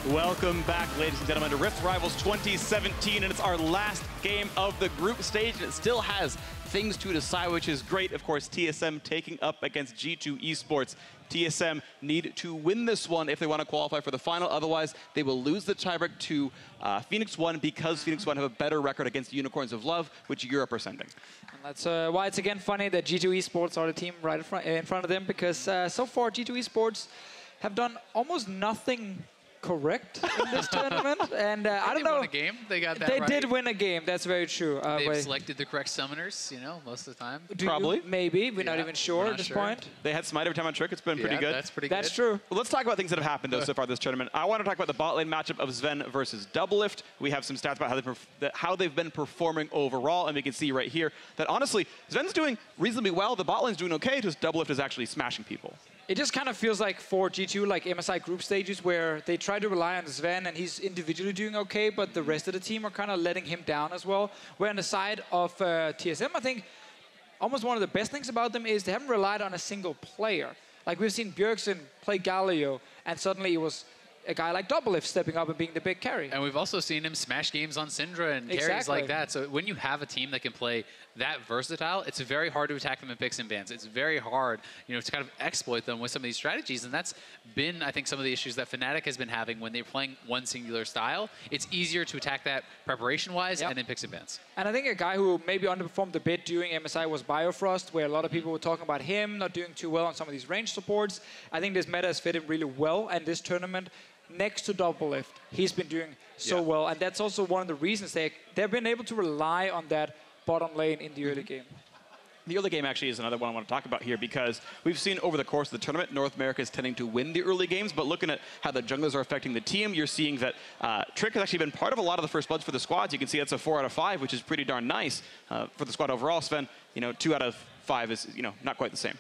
Welcome back, ladies and gentlemen, to Rift Rivals 2017, and it's our last game of the group stage, and it still has things to decide, which is great. Of course, TSM taking up against G2 Esports. TSM need to win this one if they want to qualify for the final. Otherwise, they will lose the tiebreak to Phoenix One, because Phoenix One have a better record against Unicorns of Love, which Europe are sending. And that's why it's again funny that G2 Esports are the team right in front of them, because so far G2 Esports have done almost nothing correct in this tournament, and I don't know. They won a game. They got that They right. did win a game. That's very true. They've selected the correct summoners, you know, most of the time. Probably. Maybe. We're not even sure at this point. They had Smite every time on Trick. It's been pretty good. That's pretty good. That's true. Well, let's talk about things that have happened, though, so far this tournament. I want to talk about the bot lane matchup of Sven versus Doublelift. We have some stats about how they've been performing overall, and we can see right here that, honestly, Sven's doing reasonably well. The bot lane's doing okay, just Doublelift is actually smashing people. It just kind of feels like for G2, like MSI group stages, where they try to rely on Sven and he's individually doing okay, but the rest of the team are kind of letting him down as well. Where on the side of TSM, I think almost one of the best things about them is they haven't relied on a single player. Like we've seen Bjergsen play Galio, and suddenly it was a guy like Doublelift stepping up and being the big carry. And we've also seen him smash games on Syndra and carries like that. So when you have a team that can play that versatile, it's very hard to attack them in picks and bans. It's very hard, you know, to kind of exploit them with some of these strategies. And that's been, I think, some of the issues that Fnatic has been having when they're playing one singular style. It's easier to attack that preparation-wise and in picks and bans. And I think a guy who maybe underperformed a bit during MSI was Biofrost, where a lot of people were talking about him not doing too well on some of these range supports. I think this meta has fit him really well, and this tournament, next to Doublelift, he's been doing so well, and that's also one of the reasons they've been able to rely on that bottom lane in the early game. The early game actually is another one I want to talk about here, because we've seen over the course of the tournament, North America is tending to win the early games, but looking at how the junglers are affecting the team, you're seeing that Trick has actually been part of a lot of the first bloods for the squads. You can see that's a 4 out of 5, which is pretty darn nice for the squad overall. Sven, you know, 2 out of 5 is, you know, not quite the same.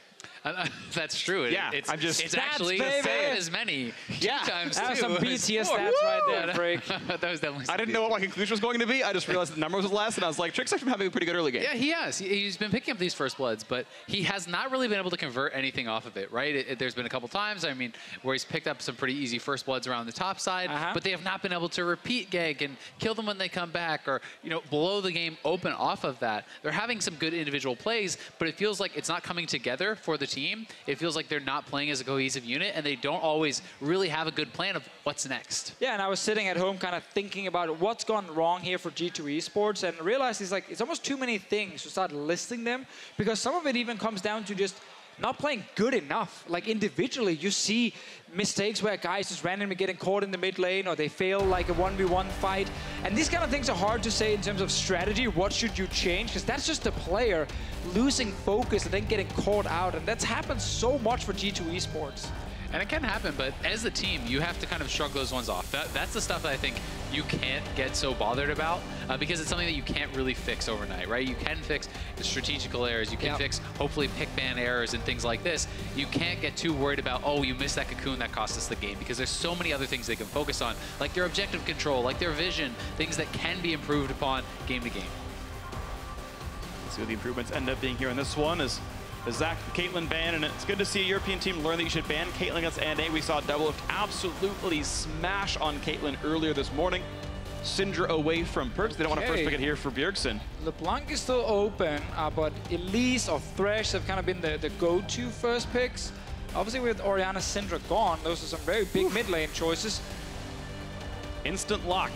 That's true. Yeah, it's baby. actually the same as many. Times That was some BTS stats right there, Frick. That was definitely. I didn't know what my conclusion was going to be. I just realized the number was less, and I was like, Trick's actually having a pretty good early game. Yeah, he has. He's been picking up these first bloods, but he has not really been able to convert anything off of it, right? There's been a couple times, I mean, where he's picked up some pretty easy first bloods around the top side, but they have not been able to repeat gank and kill them when they come back, or, you know, blow the game open off of that. They're having some good individual plays, but it feels like it's not coming together for the team. It feels like they're not playing as a cohesive unit, and they don't always really have a good plan of what's next. Yeah, and I was sitting at home kind of thinking about what's gone wrong here for G2 Esports, and realized it's almost too many things to start listing them, because some of it even comes down to just not playing good enough. Like individually, you see mistakes where guys just randomly getting caught in the mid lane, or they fail like a 1v1 fight. And these kind of things are hard to say in terms of strategy. What should you change? Because that's just a player losing focus and then getting caught out. And that's happened so much for G2 Esports. And it can happen, but as a team, you have to kind of shrug those ones off. That's the stuff that I think you can't get so bothered about, because it's something that you can't really fix overnight, right? You can fix the strategical errors. You can fix, hopefully, pick ban errors and things like this. You can't get too worried about, oh, you missed that cocoon that cost us the game, because there's so many other things they can focus on, like their objective control, like their vision, things that can be improved upon game to game. Let's see what the improvements end up being here in this one. Is the Zach Caitlyn ban, and it's good to see a European team learn that you should ban Caitlyn against NA. We saw Doublelift absolutely smash on Caitlyn earlier this morning. Syndra away from Perks. They don't want to first pick it here for Bjergsen. LeBlanc is still open, but Elise or Thresh have kind of been the go-to first picks. Obviously with Orianna Syndra gone, those are some very big mid lane choices. Instant lock.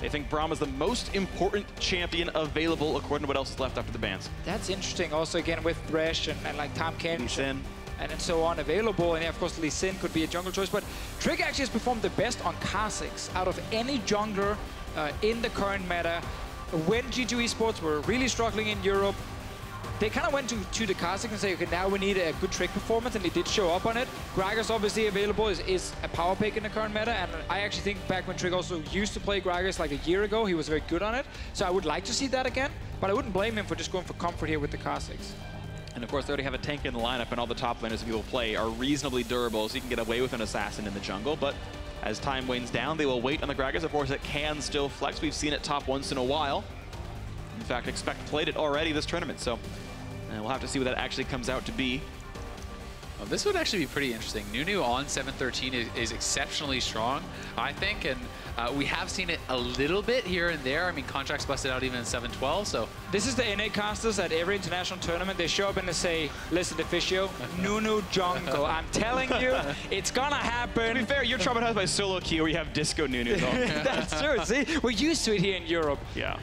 They think Braum is the most important champion available according to what else is left after the bans. That's interesting. Also, again, with Thresh and like Tahm Kench and so on available. And yeah, of course, Lee Sin could be a jungle choice. But Trick actually has performed the best on Kha'Zix out of any jungler in the current meta. When G2 Esports were really struggling in Europe, they kind of went to the Kha'Zix and say, okay, now we need a good Trick performance, and they did show up on it. Gragas obviously available is a power pick in the current meta, and I actually think back when Trick also used to play Gragas like a year ago, he was very good on it. So I would like to see that again, but I wouldn't blame him for just going for comfort here with the Kha'Zix. And of course, they already have a tank in the lineup, and all the top laners that people play are reasonably durable, so you can get away with an assassin in the jungle. But as time wanes down, they will wait on the Gragas. Of course, it can still flex. We've seen it top once in a while. In fact, Expect played it already this tournament, so we'll have to see what that actually comes out to be. Well, this would actually be pretty interesting. Nunu on 713 is exceptionally strong, I think, and we have seen it a little bit here and there. I mean, contracts busted out even in 712, so... This is the NA casters at every international tournament. They show up and they say, listen, Officio, Nunu jungle. I'm telling you, it's gonna happen. To be fair, you're traumatized by solo queue where you have disco Nunu, though. That's true. See, we're used to it here in Europe. Yeah.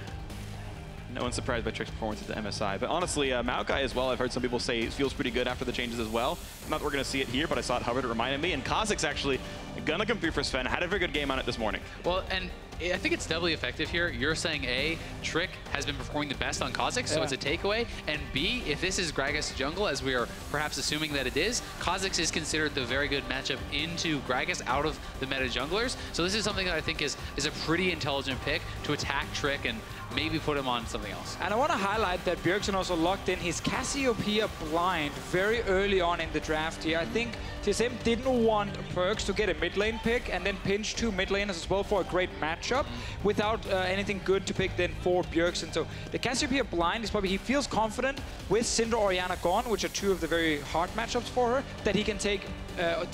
No one's surprised by Trick's performance at the MSI. But honestly, Maokai as well, I've heard some people say it feels pretty good after the changes as well. Not that we're going to see it here, but I saw it hovered. It reminded me. And Kha'Zix actually going to come through for Sven. Had a very good game on it this morning. Well, and I think it's doubly effective here. You're saying, A, Trick has been performing the best on Kha'Zix, so it's a takeaway. And B, if this is Gragas jungle, as we are perhaps assuming that it is, Kha'Zix is considered the very good matchup into Gragas out of the meta junglers. So this is something that I think is a pretty intelligent pick to attack Trick and maybe put him on something else. And I want to highlight that Bjergsen also locked in his Cassiopeia blind very early on in the draft here. I think TSM didn't want Perkz to get a mid lane pick and then pinch 2 mid laners as well for a great matchup without anything good to pick then for Bjergsen. So the Cassiopeia blind is probably, he feels confident with Syndra Orianna gone, which are 2 of the very hard matchups for her, that he can take on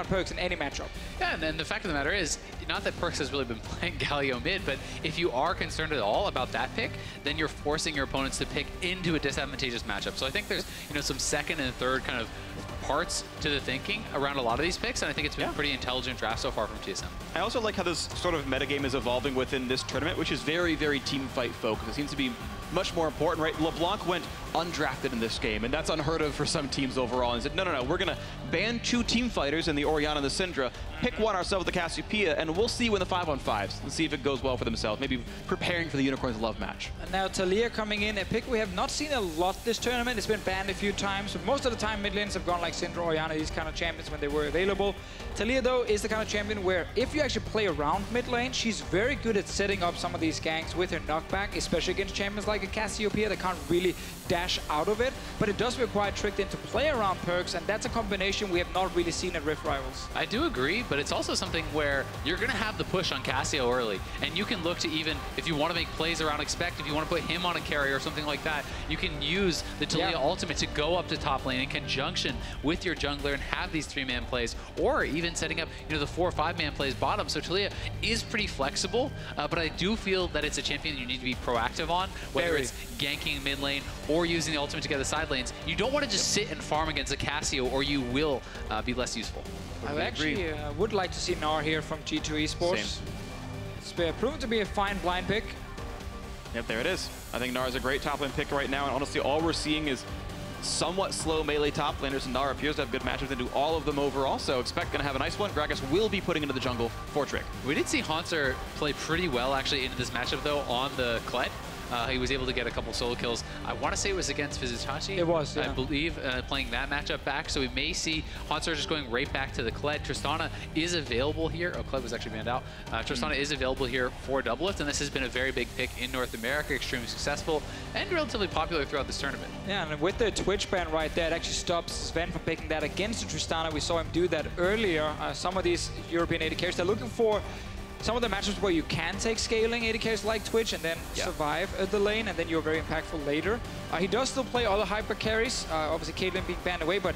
Perkz in any matchup. Yeah, and then the fact of the matter is, not that Perkz has really been playing Galio mid, but if you are concerned at all about that pick, then you're forcing your opponents to pick into a disadvantageous matchup. So I think there's some second and third kind of parts to the thinking around a lot of these picks, and I think it's been a pretty intelligent draft so far from TSM. I also like how this sort of metagame is evolving within this tournament, which is very, very team fight focused. It seems to be much more important, right? LeBlanc went undrafted in this game, and that's unheard of for some teams overall. And said, no, we're going to ban 2 team fighters in the Orianna and the Syndra, pick one ourselves with the Cassiopeia, and we'll see when the 5-on-5s and see if it goes well for themselves. Maybe preparing for the Unicorns Love match. And now Taliyah coming in, a pick we have not seen a lot this tournament. It's been banned a few times, but most of the time mid lanes have gone like Syndra, Orianna, these kind of champions when they were available. Taliyah, though, is the kind of champion where if you actually play around mid lane, she's very good at setting up some of these ganks with her knockback, especially against champions like a Cassiopeia that can't really dash out of it. But it does require Trick then to play around Perkz, and that's a combination we have not really seen at Rift Rivals. I do agree, but it's also something where you're going to have the push on Cassio early, and you can look to even, if you want to make plays around Expect, if you want to put him on a carry or something like that, you can use the Taliyah ultimate to go up to top lane in conjunction with your jungler and have these 3-man plays, or even setting up the 4 or 5-man plays bottom. So Taliyah is pretty flexible, but I do feel that it's a champion that you need to be proactive on, whether it's ganking mid lane or using the ultimate to get the side lanes. You don't want to just sit and farm against a Cassio, or you will be less useful. I actually would like to see Gnar here from G2 Esports. Same. It's proven to be a fine blind pick. Yep, there it is. I think Gnar is a great top lane pick right now, and honestly, all we're seeing is somewhat slow melee top laners, and Gnar appears to have good matchups and do all of them overall, so Expect going to have a nice one. Gragas will be putting into the jungle for Trick. We did see Haunter play pretty well, actually, into this matchup, though, on the Kled. He was able to get a couple solo kills. I want to say it was against Vizitachi. It was, yeah. I believe, playing that matchup back. So we may see Haunter just going right back to the Kled. Tristana is available here. Oh, Kled was actually banned out. Tristana is available here for Doublelift, and this has been a very big pick in North America, extremely successful, and relatively popular throughout this tournament. Yeah, and with the Twitch ban right there, it actually stops Sven from picking that against the Tristana. We saw him do that earlier. Some of these European AD carries, they're looking for some of the matchups where you can take scaling AD carries like Twitch and then survive the lane, and then you're very impactful later. He does still play other hyper carries, obviously Caitlyn being banned away, but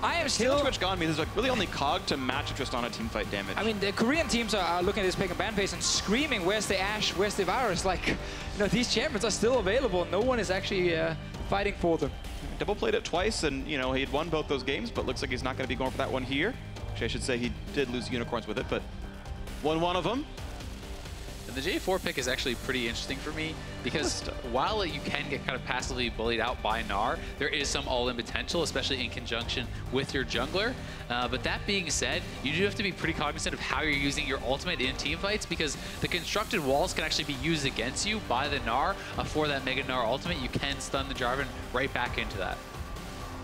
I am still... Twitch gone means there's like really only Cog to match a Tristana teamfight damage. I mean, the Korean teams are looking at this pick and ban phase and screaming, where's the Ashe, where's the Varus? Like, these champions are still available. No one is actually fighting for them. Double played it twice, and he had won both those games, but looks like he's not going to be going for that one here. Actually, I should say he did lose Unicorns with it, but won one of them. And the J4 pick is actually pretty interesting for me because while you can get kind of passively bullied out by Gnar, there is some all-in potential, especially in conjunction with your jungler. But that being said, you do have to be pretty cognizant of how you're using your ultimate in team fights, because the constructed walls can actually be used against you by the Gnar. For that Mega Gnar ultimate, you can stun the Jarvan right back into that.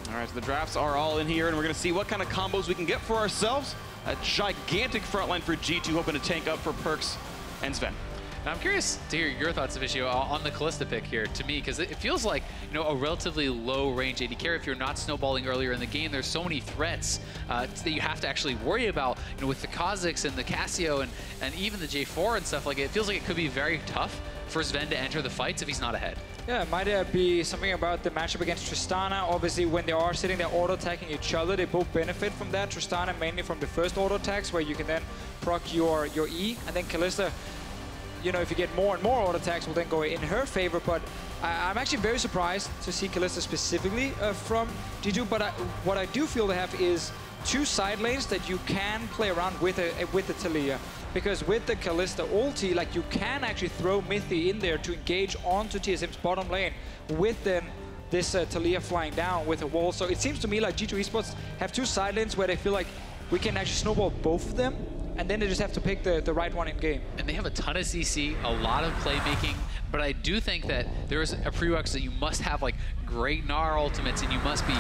All right, so the drafts are all in here, and we're going to see what kind of combos we can get for ourselves. A gigantic front line for G2, hoping to tank up for Perkz and Sven. Now, I'm curious to hear your thoughts, Officio, on the Kalista pick here, to me, because it feels like a relatively low-range AD carry. If you're not snowballing earlier in the game, there's so many threats that you have to actually worry about. With the Kha'Zix and the Cassio and even the J4 and stuff like it, it feels like it could be very tough for Sven to enter the fights if he's not ahead. Yeah, it might be something about the matchup against Tristana. Obviously, when they are sitting there auto-attacking each other, they both benefit from that. Tristana mainly from the first auto-attacks, where you can then proc your E. And then Kalista, you know, if you get more and more auto-attacks, will then go in her favor. But I'm actually very surprised to see Kalista specifically from G2. But what I do feel they have is 2 side lanes that you can play around with the Taliyah. Because with the Kalista ulti, like, you can actually throw Mithy in there to engage onto TSM's bottom lane with then this Taliyah flying down with a wall. So it seems to me like G2 Esports have 2 side lanes where they feel like we can actually snowball both of them, and then they just have to pick the right one in game. And they have a ton of CC, a lot of playmaking, but I do think that there is a prerequisite that you must have like great Gnar ultimates, and you must be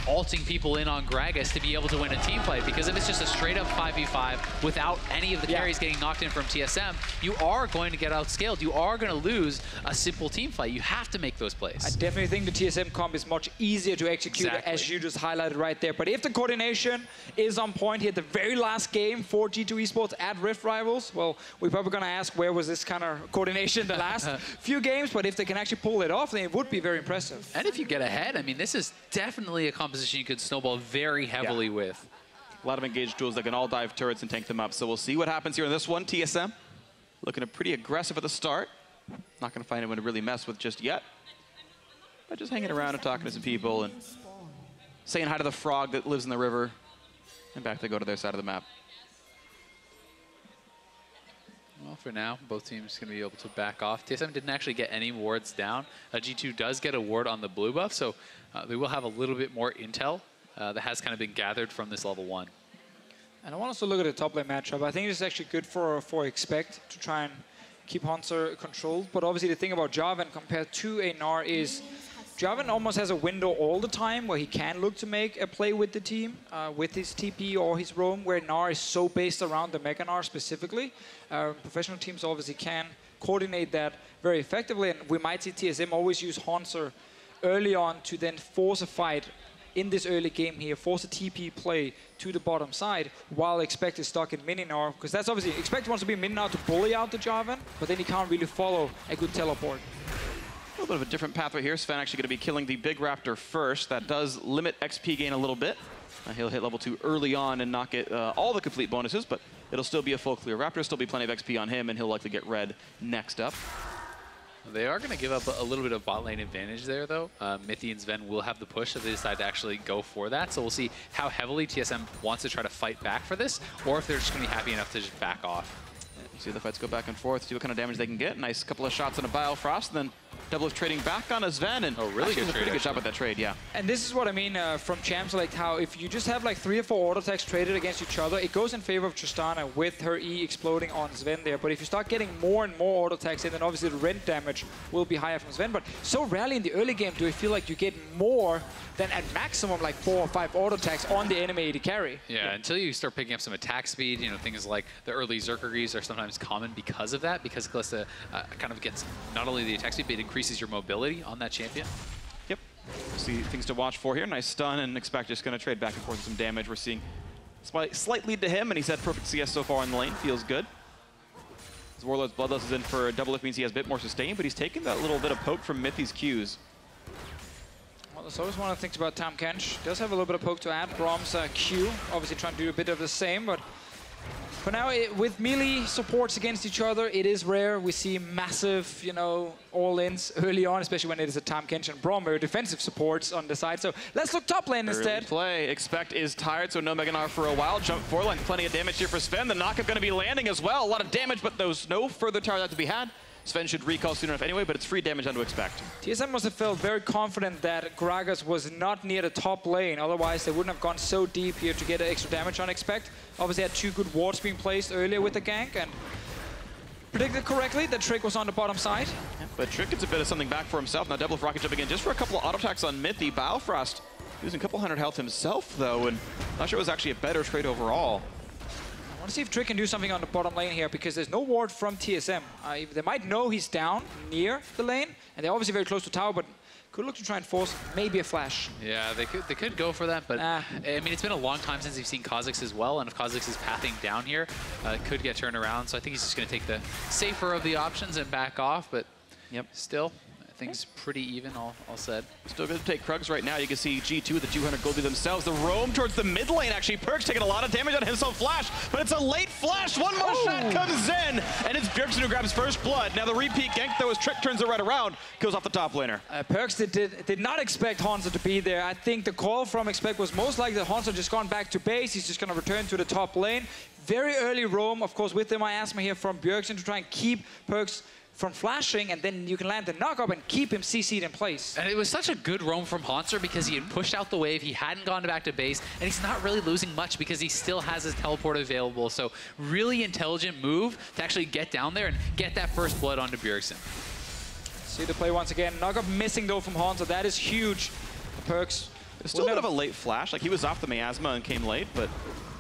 ulting people in on Gragas to be able to win a team fight. Because if it's just a straight up 5v5 without any of the carries getting knocked in from TSM, you are going to get outscaled. You are going to lose a simple team fight. You have to make those plays. I definitely think the TSM comp is much easier to execute, as you just highlighted right there. But if the coordination is on point here, the very last game for G2 Esports at Rift Rivals, well, we're probably going to ask where was this kind of coordination the last few games, but if they can actually pull it off, then it would be very impressive. And if you get ahead, I mean, this is definitely a composition you could snowball very heavily with. A lot of engaged duels that can all dive turrets and tank them up. So we'll see what happens here in this one. TSM looking pretty aggressive at the start. Not going to find anyone to really mess with just yet. But just hanging around and talking to some people and saying hi to the frog that lives in the river. And back they go to their side of the map. Well, for now, both teams going to be able to back off. TSM didn't actually get any wards down. G2 does get a ward on the blue buff, so they will have a little bit more intel that has kind of been gathered from this level 1. And I want us to look at the top lane matchup. I think this is actually good for Expect to try and keep Hunter controlled. But obviously the thing about Jarvan compared to a Gnar is Jarvan almost has a window all the time where he can look to make a play with the team, with his TP or his roam, where Gnar is so based around the Mega Gnar specifically. Professional teams obviously can coordinate that very effectively, and we might see TSM always use Hanser early on to then force a fight in this early game here, force a TP play to the bottom side, while Expect is stuck in mini Gnar, because that's obviously, Expect wants to be mini Gnar to bully out the Jarvan, but then he can't really follow a good teleport. A little bit of a different pathway here. Sven actually going to be killing the big raptor first. That does limit XP gain a little bit. He'll hit level 2 early on and not get all the complete bonuses, but it'll still be a full clear. Raptor still be plenty of XP on him, and he'll likely get red next up. They are going to give up a little bit of bot lane advantage there, though. Mithy and Sven will have the push if they decide to actually go for that. So we'll see how heavily TSM wants to try to fight back for this, or if they're just going to be happy enough to just back off. See the fights go back and forth, see what kind of damage they can get. Nice couple of shots on a Biofrost, and then Doublelift trading back on a Sven, and really good a pretty good job at that trade, yeah. And this is what I mean from champs, like how if you just have like 3 or 4 auto attacks traded against each other, it goes in favor of Tristana with her E exploding on Sven there. But if you start getting more and more auto attacks in, then obviously the rend damage will be higher from Sven. But so rarely in the early game do I feel like you get more than at maximum like 4 or 5 auto attacks on the enemy AD carry. Yeah, until you start picking up some attack speed, you know, things like the early Zerkeries are sometimes common because of that, because Kalista kind of gets not only the attack speed, but it increases your mobility on that champion. Yep. See things to watch for here. Nice stun, and Expect just going to trade back and forth with some damage. We're seeing slight lead to him, and he's had perfect CS so far in the lane. Feels good. His Warlord's Bloodlust is in for a double lift, means he has a bit more sustain, but he's taking that little bit of poke from Mithy's Qs. Well, that's always one of the things about Tahm Kench. Does have a little bit of poke to add. Brom's Q, obviously trying to do a bit of the same, but for now, with melee supports against each other, it is rare. We see massive, you know, all-ins early on, especially when it is a Tahm Kench and Brom, or defensive supports on the side. So let's look top lane instead. Play. Expect is tired, so no Mega Gnar for a while. Jump forward line, plenty of damage here for Sven. The knockup going to be landing as well. A lot of damage, but there's no further tower that to be had. Sven should recall soon enough anyway, but it's free damage on to Expect. TSM must have felt very confident that Gragas was not near the top lane. Otherwise, they wouldn't have gone so deep here to get extra damage on Expect. Obviously, had 2 good wards being placed earlier with the gank, and predicted correctly that Trick was on the bottom side. Yeah, but Trick gets a bit of something back for himself. Now Doublelift rocket jump again, just for a couple of auto attacks on Mithy. Biofrost using a couple hundred health himself, though, and not sure it was actually a better trade overall. I want to see if Trick can do something on the bottom lane here, because there's no ward from TSM. They might know he's down near the lane, and they're obviously very close to tower, but could look to try and force maybe a flash. Yeah, they could go for that, but I mean, it's been a long time since we've seen Kha'Zix as well, and if Kha'Zix is pathing down here, it could get turned around. So I think he's just going to take the safer of the options and back off, but still, I things pretty even, all said. Still good to take Krugs right now. You can see G2 with the 200 gold themselves. The roam towards the mid lane, actually. Perkz taking a lot of damage on himself. Flash, but it's a late flash. One more shot comes in, and it's Bjergsen who grabs first blood. Now the repeat gank, though, as Trick turns it right around, goes off the top laner. Perkz did not expect Hanzo to be there. I think the call from Expect was most likely that Hanzo just gone back to base. He's just going to return to the top lane. Very early roam, of course, with the miasma here from Bjergsen to try and keep Perkz from flashing, and then you can land the knock-up and keep him CC'd in place. And it was such a good roam from Hanser because he had pushed out the wave, he hadn't gone back to base, and he's not really losing much because he still has his teleport available. So really intelligent move to actually get down there and get that first blood onto Bjergsen. See the play once again. Knock-up missing though from Hanser. That is huge. Perkz. It's still a bit of a late flash. Like, he was off the miasma and came late, but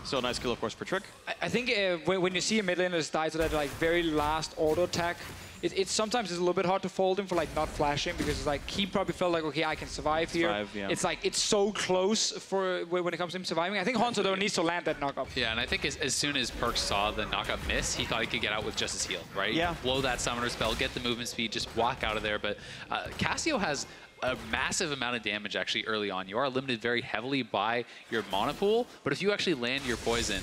still a nice kill, of course, for Trick. I think when you see a mid laner just die to that like very last auto attack, it sometimes is a little bit hard to fold him for like not flashing, because it's like he probably felt like, okay, I can survive here. Yeah. It's like it's so close for when it comes to him surviving. I think Hanzo though needs to land that knock-up. Yeah, and I think as soon as Perkz saw the knock-up miss, he thought he could get out with just his heal, right? Yeah. Blow that summoner spell, get the movement speed, just walk out of there. But Cassio has a massive amount of damage actually early on. You are limited very heavily by your mana pool, but if you actually land your poison,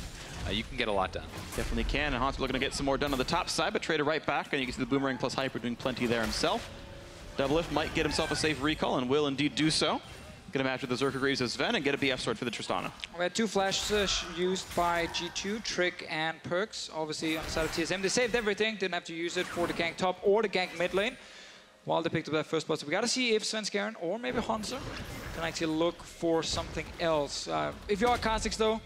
you can get a lot done. Definitely can, and Hanzo looking to get some more done on the top side, but traded right back, and you can see the Boomerang plus Hyper doing plenty there himself. Doublelift might get himself a safe recall, and will indeed do so. Gonna match with the Zerker Greaves of Sven and get a BF sword for the Tristana. We had two flashes used by G2, Trick and Perkz, obviously on the side of TSM. They saved everything, didn't have to use it for the gank top or the gank mid lane, while they picked up that first spot. So we gotta see if Svenskeren or maybe Hanzo can actually look for something else. If you are Kha'Zix though,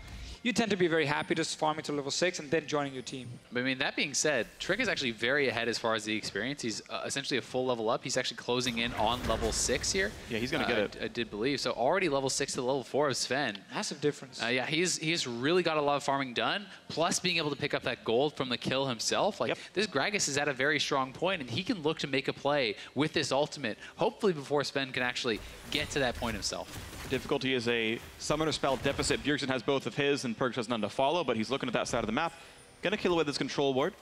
you tend to be very happy just farming to level 6 and then joining your team. But I mean, that being said, Trick is actually very ahead as far as the experience. He's essentially a full level up. He's actually closing in on level 6 here. Yeah, he's going to get it. I did believe. So already level 6 to level 4 of Sven. Massive difference. Yeah, he's really got a lot of farming done, plus being able to pick up that gold from the kill himself. Like, this Gragas is at a very strong point, and he can look to make a play with this ultimate, hopefully before Sven can actually get to that point himself. Difficulty is a summoner spell deficit. Bjergsen has both of his, and Perkz has none to follow, but he's looking at that side of the map. Gonna kill away this control ward.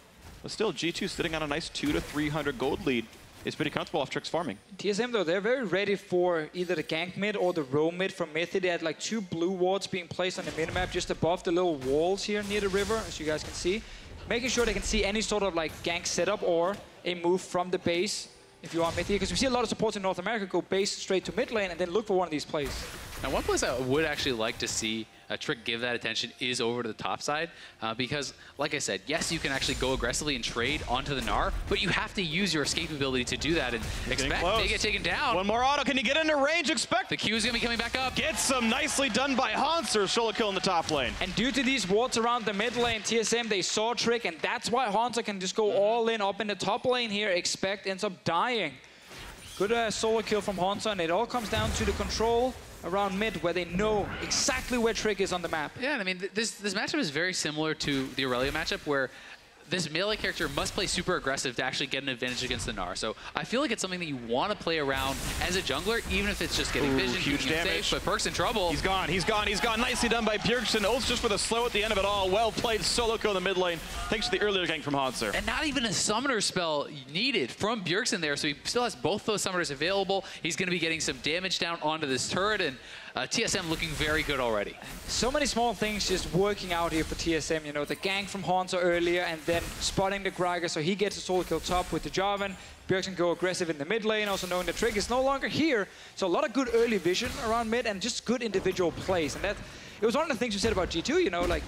But still, G2 sitting on a nice 200 to 300 gold lead. Is pretty comfortable off Trick's farming. TSM though, they're very ready for either the gank mid or the roam mid from Mythic. They had like 2 blue wards being placed on the minimap just above the little walls here near the river, as you guys can see. Making sure they can see any sort of like gank setup or a move from the base if you are Mythic. Because we see a lot of supports in North America go base straight to mid lane and then look for one of these plays. Now, one place I would actually like to see Trick give that attention is over to the top side, because, like I said, yes, you can actually go aggressively and trade onto the Gnar, but you have to use your escape ability to do that, and Expect they get taken down. One more auto. Can you get into range? Expect. The Q is going to be coming back up. Gets some nicely done by Hanser. Solo kill in the top lane. And due to these wards around the mid lane, TSM, they saw Trick, and that's why Hanser can just go all in up in the top lane here. Expect ends up dying. Good solo kill from Hanser, and it all comes down to the control around mid, where they know exactly where Trick is on the map. Yeah, and I mean, this matchup is very similar to the Aurelia matchup, where this melee character must play super aggressive to actually get an advantage against the Gnar. So I feel like it's something that you want to play around as a jungler, even if it's just getting vision, huge damage. Safe, but Perkz in trouble. He's gone, he's gone, he's gone. Nicely done by Bjergsen. Ults just for the slow at the end of it all. Well played solo kill in the mid lane, thanks to the earlier gank from Hanser. And not even a summoner spell needed from Bjergsen there, so he still has both those summoners available. He's going to be getting some damage down onto this turret, and TSM looking very good already. So many small things just working out here for TSM. You know, the gank from Hanser earlier, and then spotting the Gragas, so he gets a solo kill top with the Jarvan. Bjergsen go aggressive in the mid lane, also knowing the Trick is no longer here. So a lot of good early vision around mid, and just good individual plays. And that, it was one of the things you said about G2, you know, like,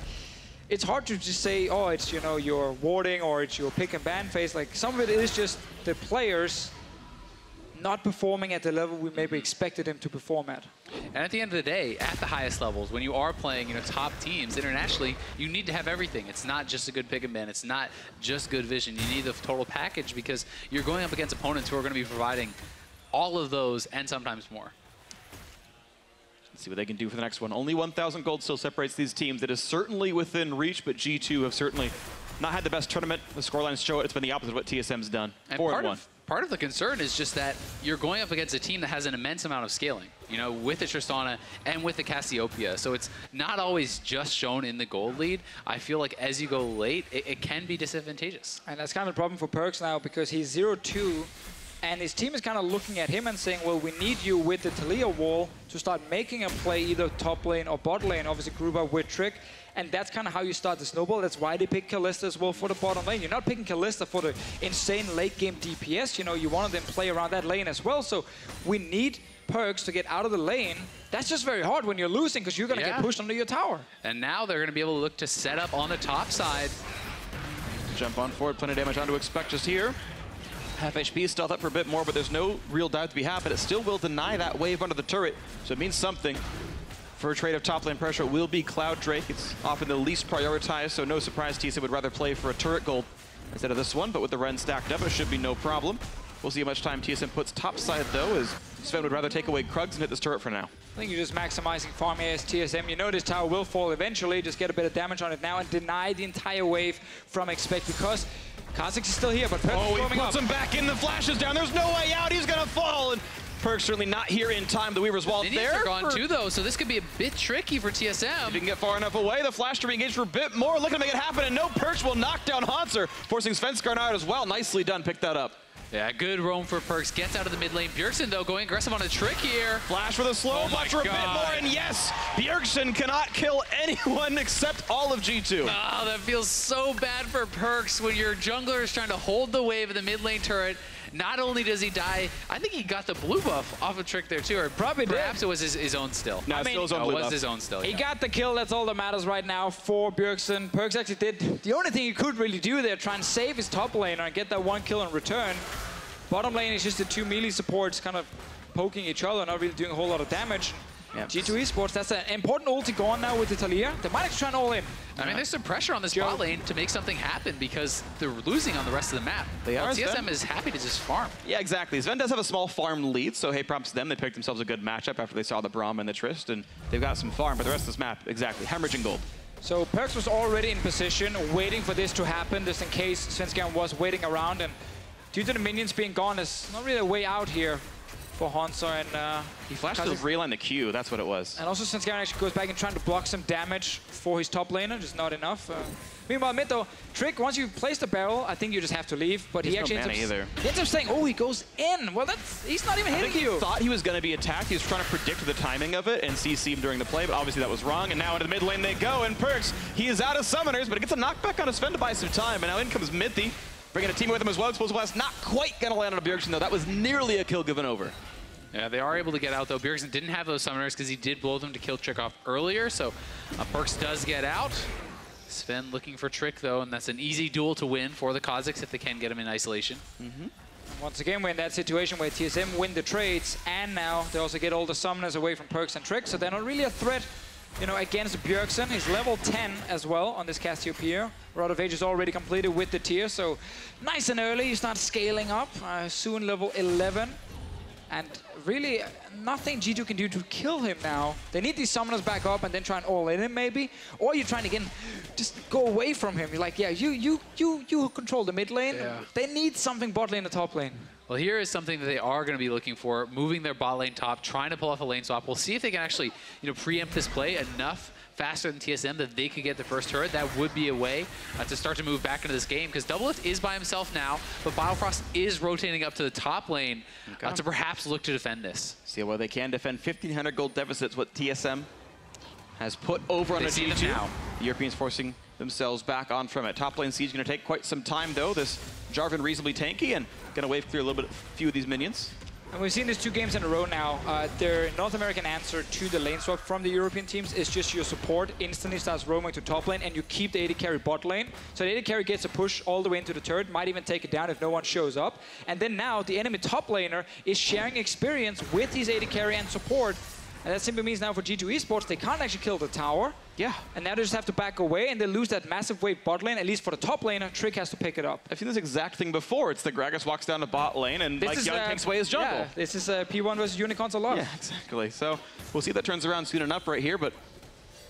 it's hard to just say, oh, it's, you know, your warding or it's your pick and ban phase. Like, some of it is just the players not performing at the level we maybe expected him to perform at. And at the end of the day, at the highest levels, when you are playing, you know, top teams internationally, you need to have everything. It's not just a good pick and ban. It's not just good vision. You need the total package, because you're going up against opponents who are going to be providing all of those and sometimes more. Let's see what they can do for the next one. Only 1,000 gold still separates these teams. It is certainly within reach, but G2 have certainly not had the best tournament. The scorelines show it. It's been the opposite of what TSM's done. 4-1. Part of the concern is just that you're going up against a team that has an immense amount of scaling, you know, with the Tristana and with the Cassiopeia. So it's not always just shown in the gold lead. I feel like as you go late, it can be disadvantageous. And that's kind of a problem for Perkz now, because he's 0-2 And his team is kind of looking at him and saying, well, we need you with the Talia wall to start making a play either top lane or bot lane, obviously group up with Trick. And that's kind of how you start the snowball. That's why they pick Kalista as well for the bottom lane. You're not picking Kalista for the insane late game DPS. You know, you want them to play around that lane as well. So we need Perkz to get out of the lane. That's just very hard when you're losing because you're going to get pushed under your tower. And now they're going to be able to look to set up on the top side. Jump on forward, plenty of damage on to expect just here. Half HP, stealth up for a bit more, but there's no real doubt to be had, but it still will deny that wave under the turret, so it means something. For a trade of top lane pressure, it will be Cloud Drake. It's often the least prioritized, so no surprise TSM would rather play for a turret gold instead of this one, but with the Ren stacked up, it should be no problem. We'll see how much time TSM puts top side, though, as Sven would rather take away Krugs and hit this turret for now. I think you're just maximizing farm here as TSM. You know this tower will fall eventually, just get a bit of damage on it now and deny the entire wave from Expect because Kha'Zix is still here, but Perkz he puts him back in, the flash is down, there's no way out, he's gonna fall, and Perkz certainly not here in time. The Weaver's Wall there. Minions are gone too, though, so this could be a bit tricky for TSM. If he can get far enough away, the flash to re-engage for a bit more, looking to make it happen, and no, Perkz will knock down Hanser, forcing Svenskar out as well. Nicely done, pick that up. Yeah, good roam for Perkz. Gets out of the mid lane. Bjergsen, though, going aggressive on a Trick here. Flash for the slow, flash for a bit more, and yes, Bjergsen cannot kill anyone except all of G2. Oh, that feels so bad for Perkz when your jungler is trying to hold the wave of the mid lane turret. Not only does he die, I think he got the blue buff off of Trick there too, or probably perhaps it was his own still. No, it was his own still. He got the kill, that's all that matters right now for Bjergsen. Perkz actually did the only thing he could really do there, try and save his top laner and get that one kill in return. Bottom lane is just the two melee supports kind of poking each other, not really doing a whole lot of damage. Yep. G2 Esports, that's an important ulti going now with the Talia. They might actually try and all in. I mean, there's some pressure on this bot lane to make something happen because they're losing on the rest of the map. They are. TSM is happy to just farm. Yeah, exactly. Sven does have a small farm lead, so hey, props to them. They picked themselves a good matchup after they saw the Braum and the Trist, and they've got some farm, but the rest of this map, exactly, hemorrhaging gold. So Perkz was already in position, waiting for this to happen, just in case Svenskar was waiting around, and due to the minions being gone, there's not really a way out here for Hanser, and he flashed to realign the Q, that's what it was. And also Svenskar actually goes back and trying to block some damage for his top laner, just not enough. Meanwhile, mid though, Trick, once you place the barrel, I think you just have to leave, but he actually ends up saying, oh, he goes in. Well, he's not even hitting you. He thought he was going to be attacked. He was trying to predict the timing of it and CC him during the play, but obviously that was wrong, and now into the mid lane they go, and Perkz, he is out of summoners, but it gets a knockback on his Sven to buy some time, and now in comes Mithy. Bringing a team with him as well. Explosive Blast not quite going to land on a Bjergsen, though. That was nearly a kill given over. Yeah, they are able to get out, though. Bjergsen didn't have those summoners because he did blow them to kill Trick off earlier, so Perkz does get out. Sven looking for Trick, though, and that's an easy duel to win for the Kha'Zix if they can get him in isolation. Once again, we're in that situation where TSM win the trades, and now they also get all the summoners away from Perkz and Trick, so they're not really a threat, you know, against Bjergsen. He's level 10 as well on this Cassiopeia. Rod of Age is already completed with the tier, so nice and early. You start scaling up, soon level 11. And really, nothing G2 can do to kill him now. They need these summoners back up and then try and all in him maybe. Or you're trying to again, just go away from him. You're like, yeah, you control the mid lane. Yeah. They need something bot lane, the top lane. Well, here is something that they are going to be looking for, moving their bot lane top, trying to pull off a lane swap. We'll see if they can actually, you know, preempt this play enough faster than TSM that they could get the first turret. That would be a way to start to move back into this game, because Doublelift is by himself now, but Biofrost is rotating up to the top lane to perhaps look to defend this. See where they can defend. 1,500 gold deficits, what TSM has put over on a G2 now. The Europeans forcing themselves back on from it. Top lane siege going to take quite some time, though. This Jarvan reasonably tanky and going to wave clear a little bit, a few of these minions. And we've seen this 2 games in a row now. Their North American answer to the lane swap from the European teams is just your support instantly starts roaming to top lane, and you keep the AD carry bot lane. So the AD carry gets a push all the way into the turret, might even take it down if no one shows up. And then now the enemy top laner is sharing experience with his AD carry and support. And that simply means now for G2 Esports, they can't actually kill the tower. Yeah. And now they just have to back away, and they lose that massive wave bot lane. At least for the top laner, Trick has to pick it up. I've seen this exact thing before. It's the Gragas walks down to bot lane, and like Young takes away his jungle. Yeah, this is P1 versus Unicorns a lot. Yeah, exactly. So we'll see if that turns around soon enough right here, but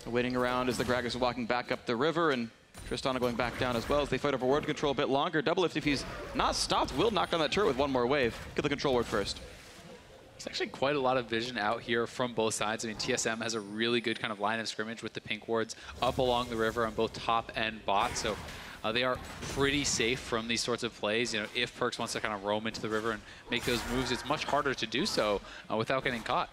waiting around as the Gragas are walking back up the river, and Tristana going back down as well as they fight over ward control a bit longer. Doublelift, if he's not stopped, will knock down that turret with one more wave. Get the control ward first. There's actually quite a lot of vision out here from both sides. I mean, TSM has a really good kind of line of scrimmage with the pink wards up along the river on both top and bot. So They are pretty safe from these sorts of plays. You know, if Perkz wants to kind of roam into the river and make those moves, it's much harder to do so without getting caught.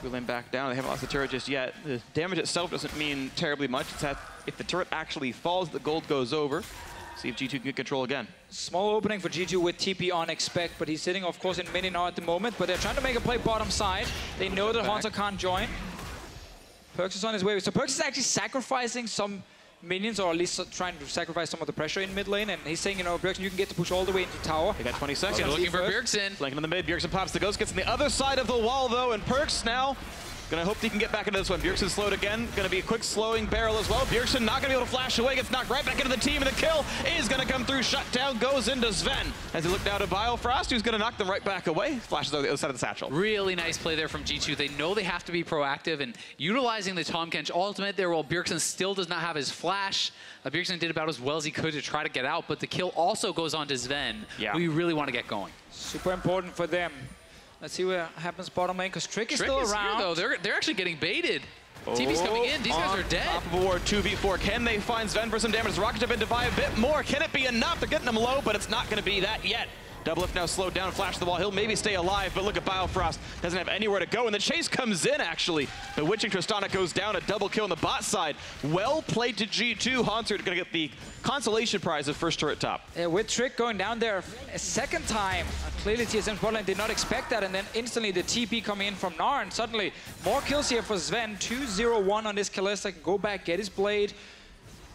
Dueling back down. They haven't lost the turret just yet. The damage itself doesn't mean terribly much. It's that if the turret actually falls, the gold goes over. See if G2 can get control again. Small opening for G2 with TP on expect, but he's sitting, of course, in mini now at the moment. But they're trying to make a play bottom side. They know that Haunter can't join. Perkz is on his way. So Perkz is actually sacrificing some minions, or at least trying to sacrifice some of the pressure in mid lane. And he's saying, you know, Bjergsen, you can get to push all the way into tower. They got 20 seconds. Looking for Bjergsen. Flanking in the mid. Bjergsen pops the ghost, gets on the other side of the wall, though, and Perkz now gonna hope he can get back into this one. Bjergsen slowed again. Gonna be a quick slowing barrel as well. Bjergsen not gonna be able to flash away. Gets knocked right back into the team, and the kill is gonna come through. Shut down goes into Sven. As he looked down to Biofrost, who's gonna knock them right back away. Flashes over the other side of the satchel. Really nice play there from G2. They know they have to be proactive and utilizing the Tahm Kench ultimate there while Bjergsen still does not have his flash. Bjergsen did about as well as he could to try to get out, but the kill also goes on to Sven. Yeah. We really want to get going. Super important for them. Let's see what happens bottom lane, because Trick is still around. Here, though. They're actually getting baited. TV's coming in. These guys are dead. Top of a war, 2v4. Can they find Sven for some damage? Rocket Jump into Vi a bit more. Can it be enough? They're getting him low, but it's not going to be that yet. Doublelift now slowed down, flash the wall. He'll maybe stay alive, but look at Biofrost. Doesn't have anywhere to go, and the chase comes in, actually. Bewitching Tristana goes down, a double kill on the bot side. Well played to G2. Haunter going to get the consolation prize of first turret top. Yeah, with Trick going down there a second time. Clearly TSM's bot lane did not expect that, and then instantly the TP coming in from Gnar, and suddenly more kills here for Sven. 2-0-1 on this Kalista. Can go back, get his blade.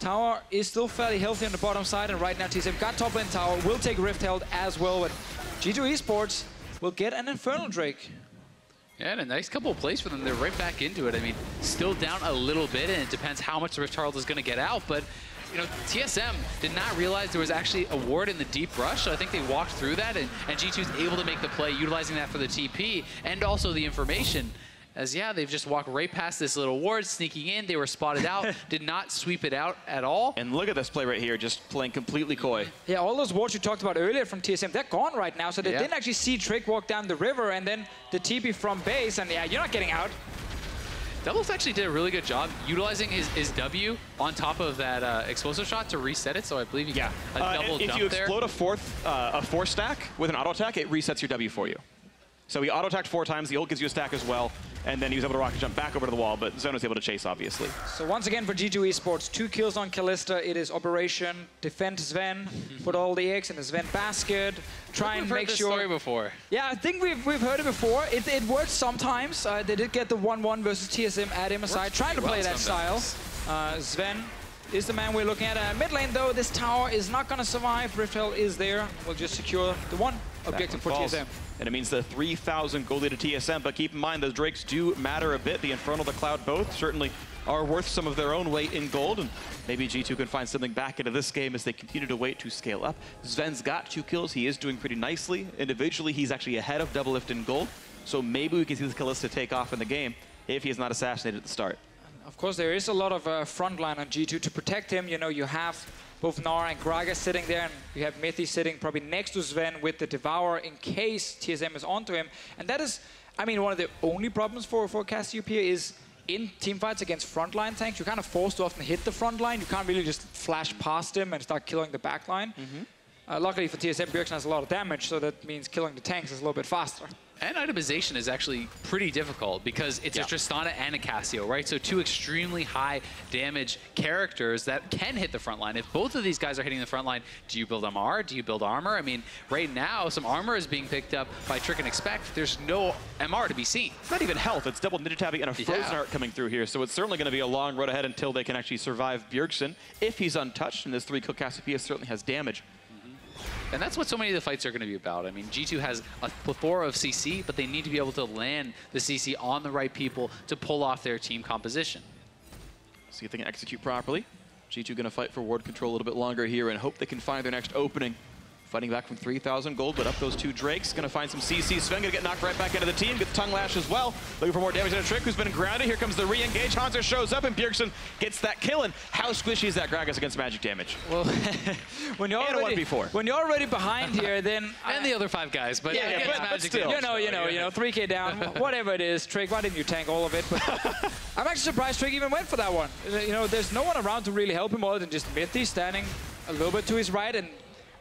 Tower is still fairly healthy on the bottom side, and right now TSM got top lane tower, will take Rift Held as well, but G2 Esports will get an Infernal Drake. Yeah, and a nice couple of plays for them. They're right back into it. I mean, still down a little bit, and it depends how much the Rift Herald is going to get out, but you know, TSM did not realize there was actually a ward in the deep rush, so I think they walked through that, and G2's able to make the play, utilizing that for the TP, and also the information. As, yeah, they've just walked right past this little ward, sneaking in. They were spotted out, did not sweep it out at all. And look at this play right here, just playing completely coy. Yeah, all those wards you talked about earlier from TSM, they're gone right now, so they didn't actually see Trick walk down the river, and then the TP from base, and yeah, you're not getting out. Doubles actually did a really good job utilizing his W on top of that explosive shot to reset it, so I believe you got a double if dump you there. explode a four stack with an auto attack, it resets your W for you. So he auto attacked 4 times, the ult gives you a stack as well, and then he was able to rocket jump back over to the wall, but Zone was able to chase, obviously. So once again for G2 Esports, 2 kills on Kalista. It is Operation Defend Sven, put all the eggs in the Sven basket, try and make sure... We've heard this story before. Yeah, I think we've heard it before. It works sometimes. They did get the 1-1 versus TSM at MSI, trying to play that style. Sven is the man we're looking at. Mid lane, though, this tower is not going to survive. Rift Hell is there. We'll just secure the one objective for TSM. And it means the 3,000 gold lead to TSM, but keep in mind those Drakes do matter a bit. The Infernal, the Cloud both certainly are worth some of their own weight in gold, and maybe G2 can find something back into this game as they continue to wait to scale up. Sven's got 2 kills. He is doing pretty nicely. Individually, he's actually ahead of Doublelift in gold, so maybe we can see this Kalista take off in the game if he is not assassinated at the start. Of course, there is a lot of frontline on G2 to protect him. You know, you have both Gnar and Gragas sitting there, and you have Mythi sitting probably next to Sven with the Devourer in case TSM is onto him. And that is, I mean, one of the only problems for Cassiopeia is in teamfights against frontline tanks, you're kind of forced to often hit the front line. You can't really just flash past him and start killing the back line. Luckily for TSM, Bjergsen has a lot of damage, so that means killing the tanks is a little bit faster. And itemization is actually pretty difficult because it's a Tristana and a Cassio, right? So 2 extremely high damage characters that can hit the front line. If both of these guys are hitting the front line, do you build MR? Do you build armor? I mean, right now, some armor is being picked up by Trick and Expect. There's no MR to be seen. It's not even health. It's double Ninja Tabi and a Frozen Art coming through here. So it's certainly going to be a long road ahead until they can actually survive Bjergsen. If he's untouched, and this 3-kill Cassiopeia certainly has damage. And that's what so many of the fights are going to be about. I mean, G2 has a plethora of CC, but they need to be able to land the CC on the right people to pull off their team composition. See if they can execute properly. G2 going to fight for ward control a little bit longer here and hope they can find their next opening Fighting back from 3,000 gold, but up those 2 Drakes. Gonna find some CC. Sven gonna get knocked right back into the team. Gets tongue lash as well. Looking for more damage than a Trick, who's been grounded. Here comes the re-engage. Hanser shows up, and Bjergsen gets that kill. And how squishy is that Gragas against magic damage? Well, when you're already behind here, then and the other 5 guys, but but still, you know, 3K down, whatever it is. Trick, why didn't you tank all of it? But I'm actually surprised Trick even went for that one. You know, there's no one around to really help him other than just Mithy standing a little bit to his right, and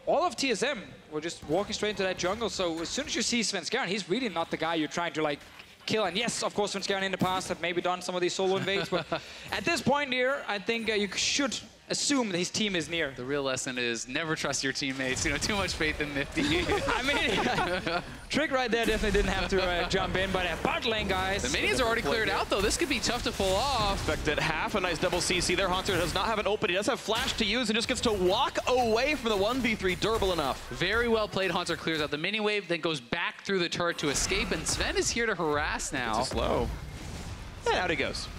all of TSM were just walking straight into that jungle. So as soon as you see Svenskeren, he's really not the guy you're trying to like kill. And yes, of course, Svenskeren in the past have maybe done some of these solo invades, but at this point here, I think you should assume that his team is near. The real lesson is never trust your teammates. You know, too much faith in Nifty. I mean, Trick right there definitely didn't have to jump in, but at bot lane, guys. The minions are already cleared out, though. This could be tough to pull off. Expected half. A nice double CC there. Hanser does not have an open. He does have flash to use and just gets to walk away from the 1v3. Durable enough. Very well played. Hanser clears out the mini wave, then goes back through the turret to escape, and Sven is here to harass now. It's slow. And out he goes.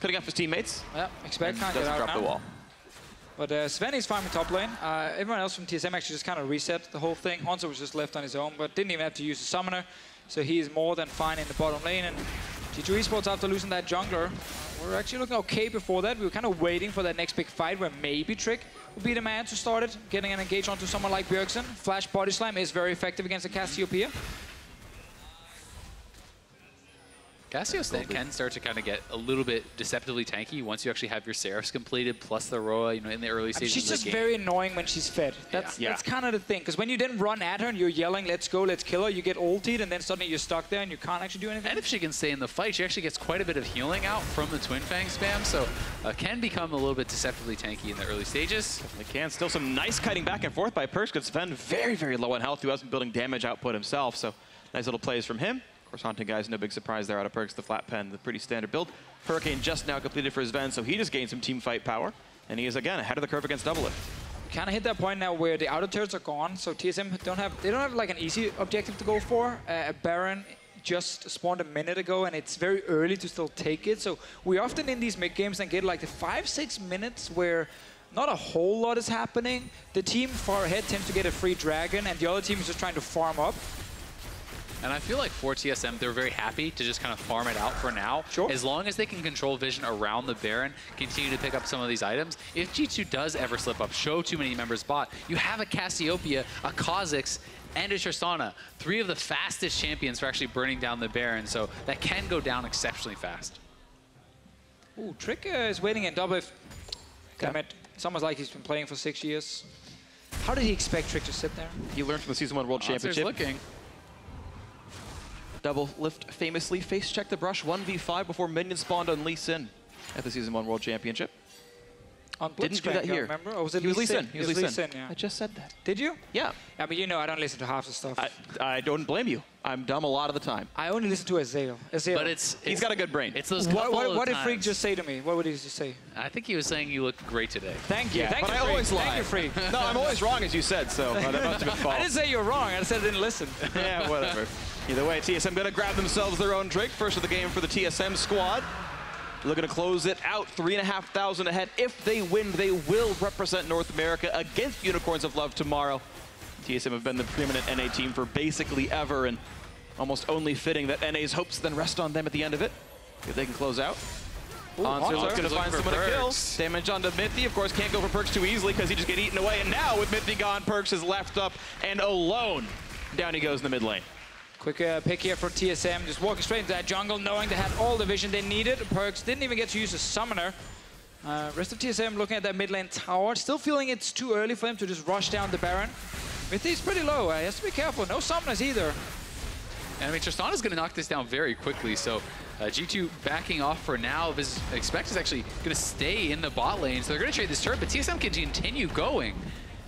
Cutting off his teammates. Yeah, expect can't get out drop now. the wall. But Sven is farming top lane. Everyone else from TSM actually just kind of reset the whole thing. Hanser was just left on his own, but didn't even have to use the summoner. So he is more than fine in the bottom lane. And G2 Esports, after losing that jungler, we're actually looking okay before that. We were kind of waiting for that next big fight where maybe Trick would be the man to start it, getting an engage onto someone like Bjergsen. Flash body slam is very effective against a Cassiopeia. Cassius then can start to kind of get a little bit deceptively tanky once you actually have your Seraphs completed, plus the Roa, you know, in the early stages she's of the just game. very annoying when she's fed. That's kind of the thing, because when you then run at her and you're yelling, let's go, let's kill her, you get ultied, and then suddenly you're stuck there and you can't actually do anything. And if she can stay in the fight, she actually gets quite a bit of healing out from the Twin Fang spam, so can become a little bit deceptively tanky in the early stages. They can. Still some nice kiting back and forth by Perks, because Sven very, very low on health, who hasn't building damage output himself, so nice little plays from him. Of course, haunting guys, no big surprise there out of Perks, the flat pen, the pretty standard build. Hurricane just now completed for Sven, so he just gained some team fight power, and he is again ahead of the curve against Doublelift. Kind of hit that point now where the outer turrets are gone, so TSM don't have like an easy objective to go for. Baron just spawned a minute ago, and it's very early to still take it. So we often in these mid games and get like the 5-6 minutes where not a whole lot is happening. The team far ahead tends to get a free dragon, and the other team is just trying to farm up. And I feel like for TSM, they're very happy to just kind of farm it out for now. Sure. As long as they can control vision around the Baron, continue to pick up some of these items. If G2 does ever slip up, show too many members bot, you have a Cassiopeia, a Kha'Zix, and a Tristana. 3 of the fastest champions for actually burning down the Baron, so that can go down exceptionally fast. Ooh, Trick is waiting in double. Damn it. It's almost like he's been playing for 6 years. How did he expect Trick to sit there? He learned from the Season 1 World Championship. Looking. Doublelift famously face-checked the brush 1v5 before minion spawned on Lee Sin at the Season 1 World Championship. On Didn't do that here. Remember? Or was it He was Lee Sin. He was Lee Sin, yeah. I just said that. Did you? Yeah. I mean, you know, I don't listen to half the stuff. I don't blame you. I'm dumb a lot of the time. I only listen to Azale. But he's got a good brain. It's those what did Freak just say to me? What did he just say? I think he was saying you look great today. Thank you. Yeah, Thank but you, I always lie. Thank you, Freak. No, I'm always wrong, as you said, so that must have been false. I didn't say you were wrong. I said I didn't listen. Yeah, whatever. Either way, TSM going to grab themselves their own Drake. First of the game for the TSM squad. Looking to close it out, 3,500 ahead. If they win, they will represent North America against Unicorns of Love tomorrow. TSM have been the preeminent NA team for basically ever, and almost only fitting that NA's hopes then rest on them at the end of it. If they can close out. Hanser's going to find someone to kill. Damage onto Mithy. Of course, can't go for Perks too easily because he just get eaten away. And now with Mithy gone, Perks is left up and alone. Down he goes in the mid lane. Quick pick here for TSM, just walking straight into that jungle, knowing they had all the vision they needed. Perks didn't even get to use a summoner. Rest of TSM looking at that mid lane tower, still feeling it's too early for him to just rush down the Baron. Mithy's pretty low, he has to be careful, no summoners either. And I mean, Tristana's going to knock this down very quickly, so G2 backing off for now. Expect is actually going to stay in the bot lane, so they're going to trade this turret, but TSM can continue going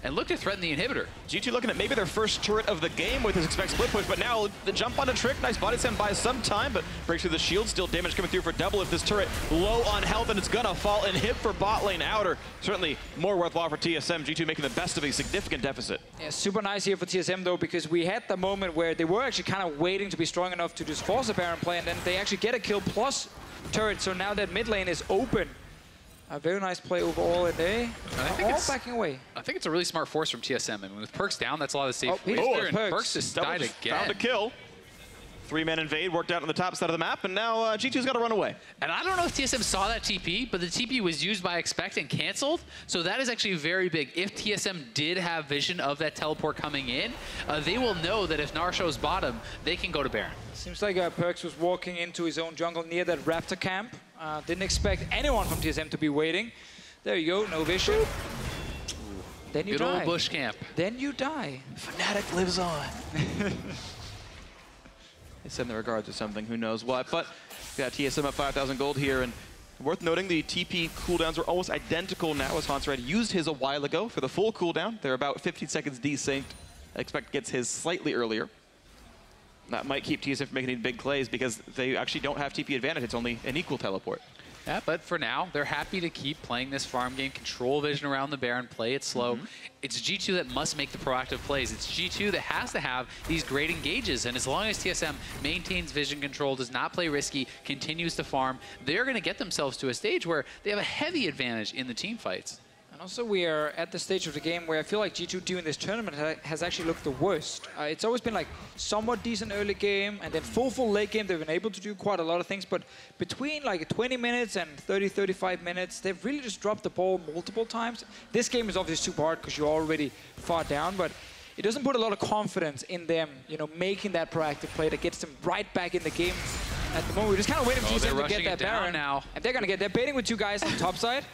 and look to threaten the inhibitor. G2 looking at maybe their first turret of the game with his expect split push, but now the jump on a Trick, nice body slam buys some time, but breaks through the shield, still damage coming through for Double. If this turret low on health, and it's gonna fall and hit for bot lane outer. Certainly more worthwhile for TSM, G2 making the best of a significant deficit. Yeah, super nice here for TSM though, because we had the moment where they were actually kind of waiting to be strong enough to just force a Baron play, and then they actually get a kill plus turret, so now that mid lane is open. A very nice play overall, and they are all backing away. I think it's a really smart force from TSM. I mean, with Perks down, that's a lot of safe. Perks just died again. Found a kill. 3-man invade worked out on the top side of the map, and now G2's got to run away. And I don't know if TSM saw that TP, but the TP was used by Expect and canceled. So that is actually very big. If TSM did have vision of that teleport coming in, they will know that if Gnar shows bottom, they can go to Baron. Seems like Perks was walking into his own jungle near that Raptor camp. Didn't expect anyone from TSM to be waiting. There you go, no vision. Then you die. Good old bush camp. Then you die. Fnatic lives on. They said in the regards or something, who knows what. But we got TSM at 5,000 gold here, and worth noting the TP cooldowns are almost identical now, as Hanser had used his a while ago for the full cooldown. They're about 15 seconds desynced. I expect gets his slightly earlier. That might keep TSM from making any big plays because they actually don't have TP advantage. It's only an equal teleport. Yeah, but for now, they're happy to keep playing this farm game, control vision around the Baron, play it slow. It's G2 that must make the proactive plays. It's G2 that has to have these great engages, and as long as TSM maintains vision control, does not play risky, continues to farm, they're going to get themselves to a stage where they have a heavy advantage in the team fights. Also, we are at the stage of the game where I feel like G2 during this tournament has actually looked the worst. It's always been like somewhat decent early game, and then full late game, they've been able to do quite a lot of things. But between like 20 minutes and 30, 35 minutes, they've really just dropped the ball multiple times. This game is obviously super hard because you're already far down, but it doesn't put a lot of confidence in them, you know, making that proactive play that gets them right back in the game. At the moment, we're just kind of waiting for TSM to get that Baron now. And they're going to get, they're baiting with two guys on the top side.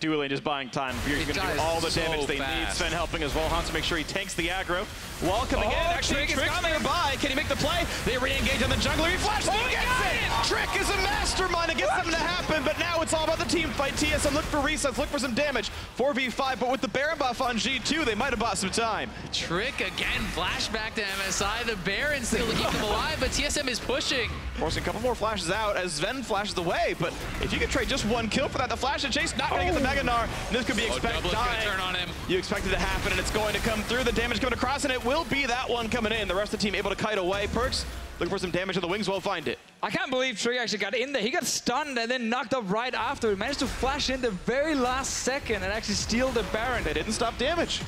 Dueling just buying time. Bjergsen's going to do all the damage they need. Sven helping as well. Hanser make sure he tanks the aggro. Wall coming in. Actually, Trick's nearby. Can he make the play? They re-engage on the jungler. He flashes. He gets it! Trick is a mastermind to get something to happen, but now it's all about the team fight. TSM look for resets, look for some damage. 4v5, but with the Baron buff on G2, they might have bought some time. Trick again, flashback to MSI. The Baron still to keep them alive, but TSM is pushing. Forcing a couple more flashes out as Sven flashes away, but if you could trade just one kill for that, the flash and chase not going to get the Mega Gnar. And this could be expected. Turn on him. You expect it to happen, and it's going to come through. The damage coming across, and it will be that one coming in. The rest of the team able to kite away. Perks looking for some damage on the wings. Will find it. I can't believe Trick actually got in there. He got stunned and then knocked up right after. He managed to flash in the very last second and actually steal the Baron. They didn't stop damage.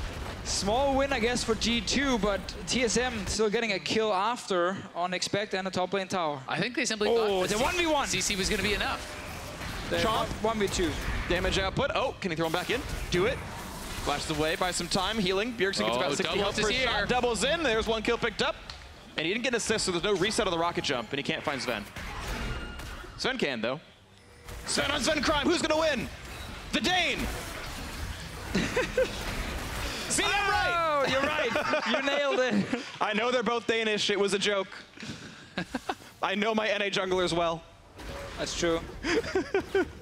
Small win, I guess, for G2, but TSM still getting a kill after on Expect and a top lane tower. I think they simply thought the 1v1. CC was going to be enough. Chomp. 1v2. Damage output. Oh, can he throw him back in? Do it. Flashes away by some time. Healing. Bjergsen gets about 60 health per shot. Doubles in. There's one kill picked up. And he didn't get an assist, so there's no reset on the rocket jump, and he can't find Sven. Sven can, though. Sven on Sven Crime. Who's going to win? The Dane. See, I'm right. You're right. You nailed it. I know they're both Danish. It was a joke. I know my NA junglers well. That's true.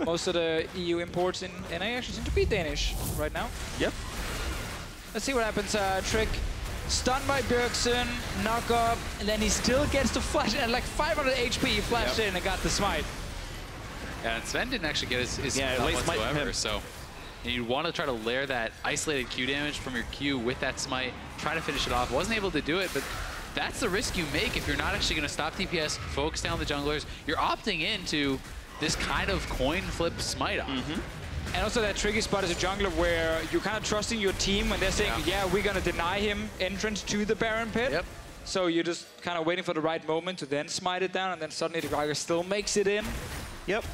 Most of the EU imports in NA actually seem to be Danish right now. Yep. Let's see what happens. Trick stunned by Bjergsen, knock up, and then he still gets to flash in. At like 500 HP, he flashed in and got the smite. Yeah, and Sven didn't actually get his smite whatsoever, so you want to try to layer that isolated Q damage from your Q with that smite, try to finish it off. Wasn't able to do it, but that's the risk you make if you're not actually going to stop DPS, focus down the junglers. You're opting into this kind of coin flip smite off. And also that tricky spot as a jungler where you're kind of trusting your team when they're saying, yeah, we're going to deny him entrance to the Baron pit. Yep. So you're just kind of waiting for the right moment to then smite it down, and then suddenly the Geiger still makes it in. Yep.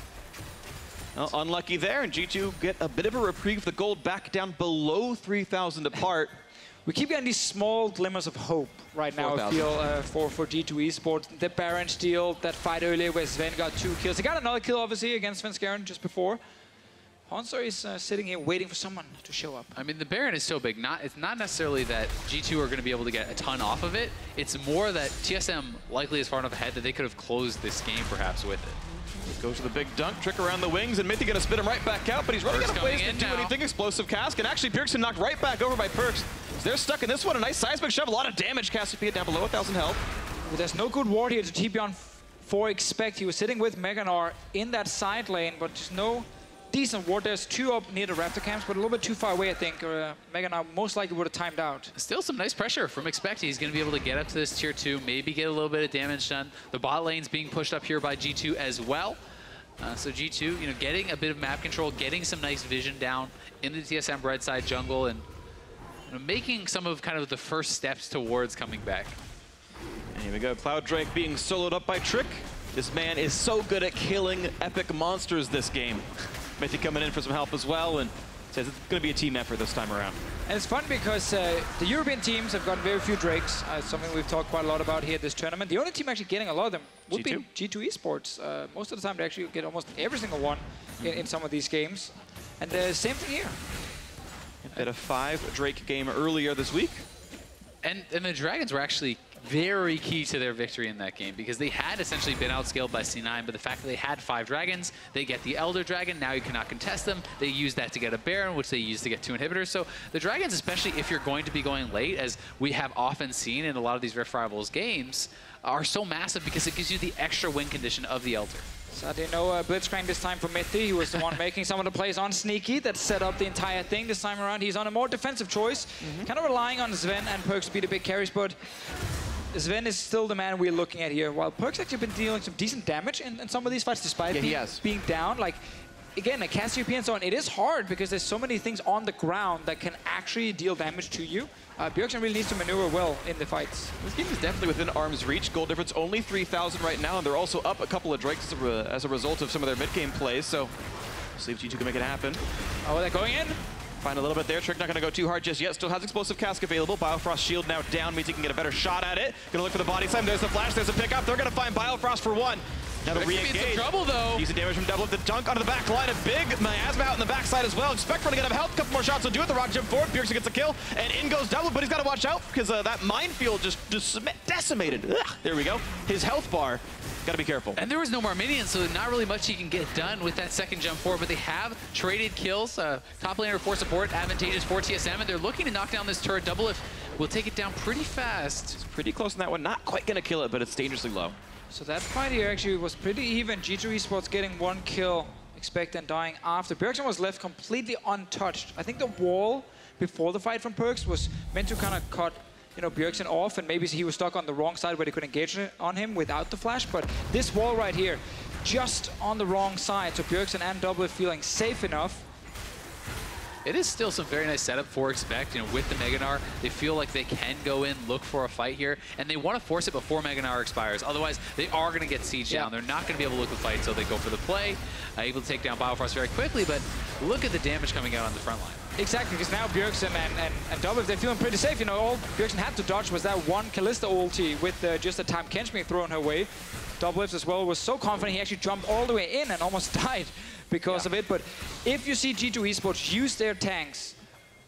Well, unlucky there, and G2 get a bit of a reprieve. The gold back down below 3,000 apart. We keep getting these small glimmers of hope right now, I feel, for G2 Esports. The Baron steal, that fight earlier where Sven got 2 kills. He got another kill, obviously, against Sven Skaren just before. Hanser is sitting here waiting for someone to show up. I mean, the Baron is so big. It's not necessarily that G2 are going to be able to get a ton off of it. It's more that TSM likely is far enough ahead that they could have closed this game, perhaps, with it. Goes for the big dunk, trick around the wings, and Mithy going to spit him right back out, but he's running out of ways to do anything. Explosive cask, and actually Bjergsen knocked right back over by Perks. So they're stuck in this one. A nice seismic shove, a lot of damage. Cassiopeia down below 1,000 health. Well, there's no good ward here to TP on for Expect. He was sitting with Mega Gnar in that side lane, but just no decent ward. There's 2 up near the Raptor camps, but a little bit too far away, I think. Mega Gnar most likely would have timed out. Still some nice pressure from Expect. He's going to be able to get up to this tier 2, maybe get a little bit of damage done. The bot lane's being pushed up here by G2 as well. So G2, you know, getting a bit of map control, getting some nice vision down in the TSM red side jungle, and you know, making some of kind of the first steps towards coming back. And here we go, Cloud Drake being soloed up by Trick. This man is so good at killing epic monsters this game. Mithy coming in for some help as well, and says it's going to be a team effort this time around. And it's fun because the European teams have gotten very few Drakes, something we've talked quite a lot about here at this tournament. The only team actually getting a lot of them would be G2 Esports. Most of the time they actually get almost every single one in some of these games. And same thing here. Had a 5 Drake game earlier this week. And the Dragons were actually very key to their victory in that game because they had essentially been outscaled by C9, but the fact that they had 5 Dragons, they get the Elder Dragon, now you cannot contest them. They use that to get a Baron, which they use to get 2 inhibitors. So the Dragons, especially if you're going to be going late, as we have often seen in a lot of these Rift Rivals games, are so massive because it gives you the extra win condition of the Elder. Sadly, no Blitzcrank this time for Mithy. He was the one making some of the plays on Sneaky that set up the entire thing this time around. He's on a more defensive choice, kind of relying on Sven and Perkz to be the big carries, but Sven is still the man we're looking at here, while Perkz actually been dealing some decent damage in some of these fights despite being down. Like, again, a Cassiopeia and so on, it is hard because there's so many things on the ground that can actually deal damage to you. Bjergsen really needs to maneuver well in the fights. This game is definitely within arm's reach. Goal difference only 3,000 right now, and they're also up a couple of Drakes as a result of some of their mid-game plays, so we'll see if G2 can make it happen. Oh, they're going in? Find a little bit there. Trick not going to go too hard just yet. Still has explosive cask available. Biofrost shield now down, means he can get a better shot at it. Going to look for the body slam. There's the flash. There's a pickup. They're going to find Biofrost for 1. Now the re-engage. Trouble though. Decent damage from Double. The dunk onto the back line. A big miasma out in the backside as well. Expect to get him health. Couple more shots will do it. The rock jump forward. Bjergsen gets a kill. And in goes Double, but he's got to watch out because that minefield just decimated. Ugh, there we go. His health bar. Got to be careful. And there was no more minions, so not really much he can get done with that second jump forward, but they have traded kills. Top laner for support, advantageous for TSM, and they're looking to knock down this turret. Double if will take it down pretty fast. It's pretty close in that one. Not quite going to kill it, but it's dangerously low. So that fight here actually was pretty even. G2 Esports getting 1 kill, Expect and dying after. Bjergsen was left completely untouched. I think the wall before the fight from Perkz was meant to kind of cut Bjergsen off, and maybe he was stuck on the wrong side where they could engage on him without the flash, but this wall right here, just on the wrong side, so Bjergsen and Double feeling safe enough. It is still some very nice setup for Expect. With the Mega Gnar, they feel like they can go in, look for a fight here, and they want to force it before Mega Gnar expires. Otherwise, they are going to get sieged down. They're not going to be able to look the fight, so they go for the play, able to take down Biofrost very quickly, but look at the damage coming out on the front line. Exactly, because now Bjergsen and Double, they're feeling pretty safe. All Bjergsen had to dodge was that one Kalista ulti with just a time Kench being thrown her way. Double as well was so confident he actually jumped all the way in and almost died because of it. But if you see G2 Esports use their tanks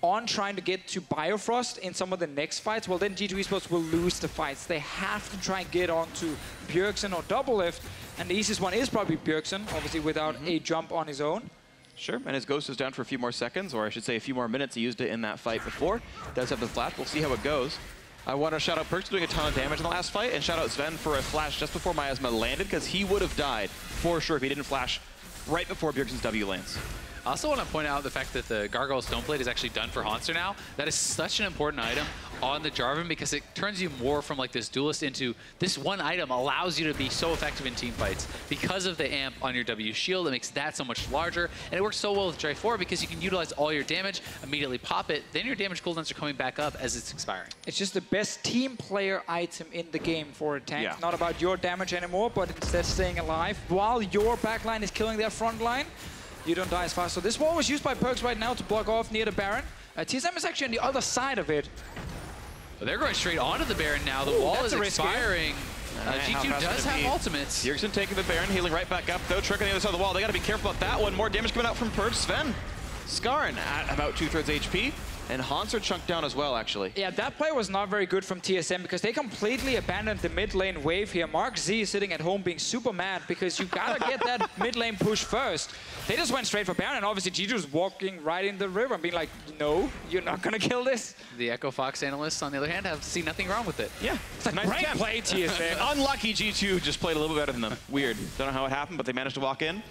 on trying to get to Biofrost in some of the next fights, well then G2 Esports will lose the fights. They have to try and get onto Bjergsen or Doublelift, and the easiest one is probably Bjergsen, obviously without a jump on his own. Sure, and his Ghost is down for a few more seconds, or I should say a few more minutes. He used it in that fight before. Does have the flash. We'll see how it goes. I want to shout out Perkz doing a ton of damage in the last fight, and shout out Sven for a flash just before Miasma landed, because he would have died for sure if he didn't flash right before Bjergsen's W lands. I also want to point out the fact that the Gargoyle Stoneblade is actually done for Hanser now. That is such an important item on the Jarvan because it turns you more from like this duelist into this one item allows you to be so effective in team fights because of the amp on your W shield. It makes that so much larger, and it works so well with Dre 4 because you can utilize all your damage, immediately pop it, then your damage cooldowns are coming back up as it's expiring. It's just the best team player item in the game for a tank. It's not about your damage anymore, but instead staying alive while your backline is killing their front line. You don't die as fast. So this wall was used by Perkz right now to block off near the Baron. TSM is actually on the other side of it. Well, they're going straight onto the Baron now. The wall is expiring. G2 does have ultimates. Bjergsen taking the Baron, healing right back up though. Trick on the other side of the wall. They got to be careful about that one. More damage coming out from Perkz. Sven Skarn at about 2/3 HP. And Hanser chunked down as well, actually. Yeah, that play was not very good from TSM because they completely abandoned the mid lane wave here. Mark Z is sitting at home being super mad because you gotta get that mid lane push first. They just went straight for Baron, and obviously G2 was walking right in the river and being like, no, you're not gonna kill this. The Echo Fox analysts, on the other hand, have seen nothing wrong with it. Yeah, it's like, nice great play, TSM. Unlucky G2 just played a little bit better than them. Weird. Don't know how it happened, but they managed to walk in.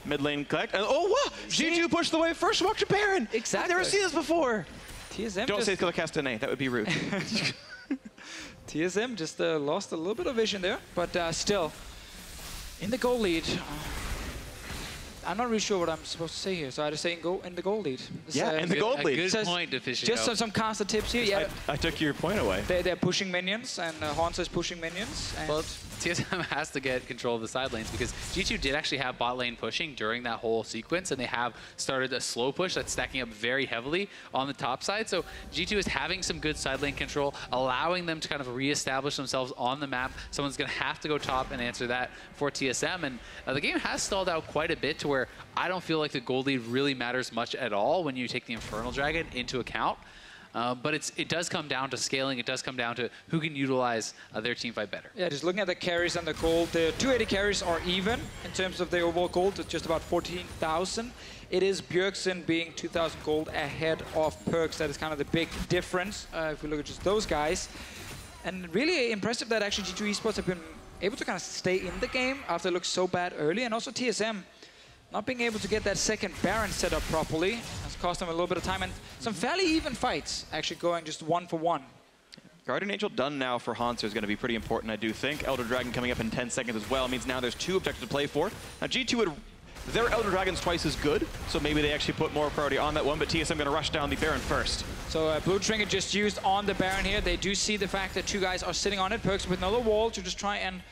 Mid lane collect. Oh, wow! G2 pushed the way first, walked to Baron. Exactly. I've never seen this before. TSM Don't say it's because of Castanet. That would be rude. TSM just lost a little bit of vision there, but still in the goal lead. I'm not really sure what I'm supposed to say here, so I just say in the gold lead. In the gold lead. A good point, Deficio. Just some caster tips here. Yeah, I took your point away. They're pushing minions, and Hansa's pushing minions. And well, TSM has to get control of the side lanes because G2 did actually have bot lane pushing during that whole sequence, and they have started a slow push that's stacking up very heavily on the top side. So G2 is having some good side lane control, allowing them to kind of reestablish themselves on the map. Someone's going to have to go top and answer that for TSM, and the game has stalled out quite a bit to where I don't feel like the gold lead really matters much at all when you take the Infernal Dragon into account. But it does come down to scaling. It does come down to who can utilize their team fight better. Yeah, just looking at the carries and the gold, the 280 carries are even in terms of the overall gold. It's just about 14,000. It is Bjergsen being 2,000 gold ahead of Perks. That is kind of the big difference if we look at just those guys. And really impressive that actually G2 Esports have been able to kind of stay in the game after it looked so bad early. And also TSM not being able to get that second Baron set up properly has cost them a little bit of time, and some fairly even fights actually going just 1-for-1. Guardian Angel done now for Hansa is going to be pretty important, I do think. Elder Dragon coming up in 10 seconds as well means now there's 2 objectives to play for. Now G2 their Elder Dragon's twice as good, so maybe they actually put more priority on that one, but TSM going to rush down the Baron first. So Blue Trinket just used on the Baron here. They do see the fact that 2 guys are sitting on it. Perks with another wall to just try and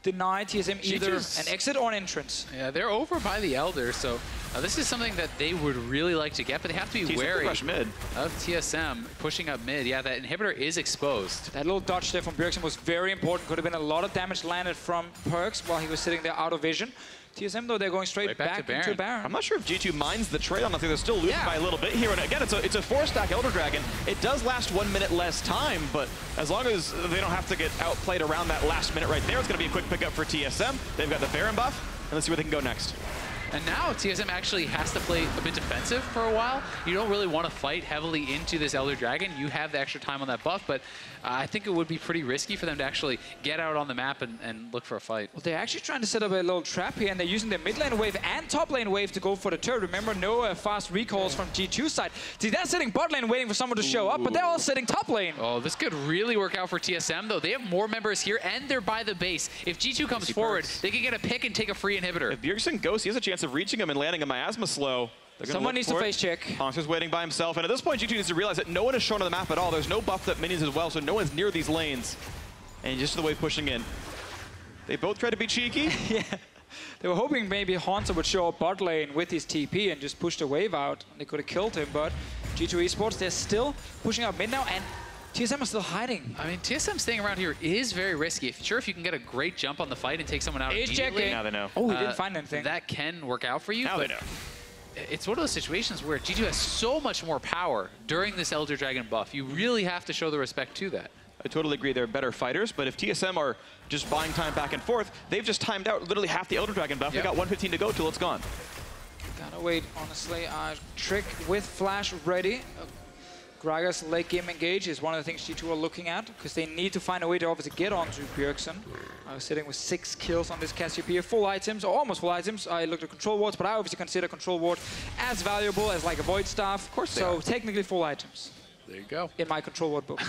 deny TSM either an exit or an entrance. Yeah, they're over by the Elder, so this is something that they would really like to get, but they have to be wary rush mid. Of TSM pushing up mid. Yeah, that inhibitor is exposed. That little dodge there from Bjergsen was very important. Could have been a lot of damage landed from Perks while he was sitting there out of vision. TSM, though, they're going straight back into Baron. I'm not sure if G2 minds the trade on. I think they're still losing by a little bit here. And again, it's a 4-stack Elder Dragon. It does last 1 minute less time, but as long as they don't have to get outplayed around that last minute right there, it's going to be a quick pickup for TSM. They've got the Baron buff, and let's see where they can go next. And now TSM actually has to play a bit defensive for a while. You don't really want to fight heavily into this Elder Dragon. You have the extra time on that buff, but I think it would be pretty risky for them to actually get out on the map and look for a fight. Well, they're actually trying to set up a little trap here, and they're using their mid lane wave and top lane wave to go for the turret. Remember, no fast recalls from G2 side. See, they're sitting bot lane waiting for someone to show up, but they're all sitting top lane. Oh, this could really work out for TSM, though. They have more members here, and they're by the base. If G2 comes forward, they can get a pick and take a free inhibitor. If Bjergsen goes, he has a chance of reaching him and landing a miasma slow. Someone needs to face check. Hansa's waiting by himself, and at this point, G2 needs to realize that no one is shown on the map at all. There's no buffed up minions as well, so no one's near these lanes. And just the way pushing in. They both try to be cheeky. Yeah. They were hoping maybe Hansa would show up bot lane with his TP and just push the wave out. They could have killed him, but G2 Esports, they're still pushing up mid now, and TSM is still hiding. I mean, TSM staying around here is very risky. Sure, if you can get a great jump on the fight and take someone out immediately. Now they know. Oh, he didn't find anything. That can work out for you. Now they know. It's one of those situations where G2 has so much more power during this Elder Dragon buff. You really have to show the respect to that. I totally agree they're better fighters, but if TSM are just buying time back and forth, they've just timed out literally half the Elder Dragon buff. They got 115 to go till it's gone. Gotta wait, honestly. Trick with flash ready. Gragas late game engage is one of the things G2 are looking at, because they need to find a way to obviously get onto Bjergsen. I was sitting with 6 kills on this Cassiopeia, full items, or almost full items. I looked at control wards, but I obviously consider control ward as valuable as like a void staff. Of course they so are. Technically full items. There you go. In my control ward book.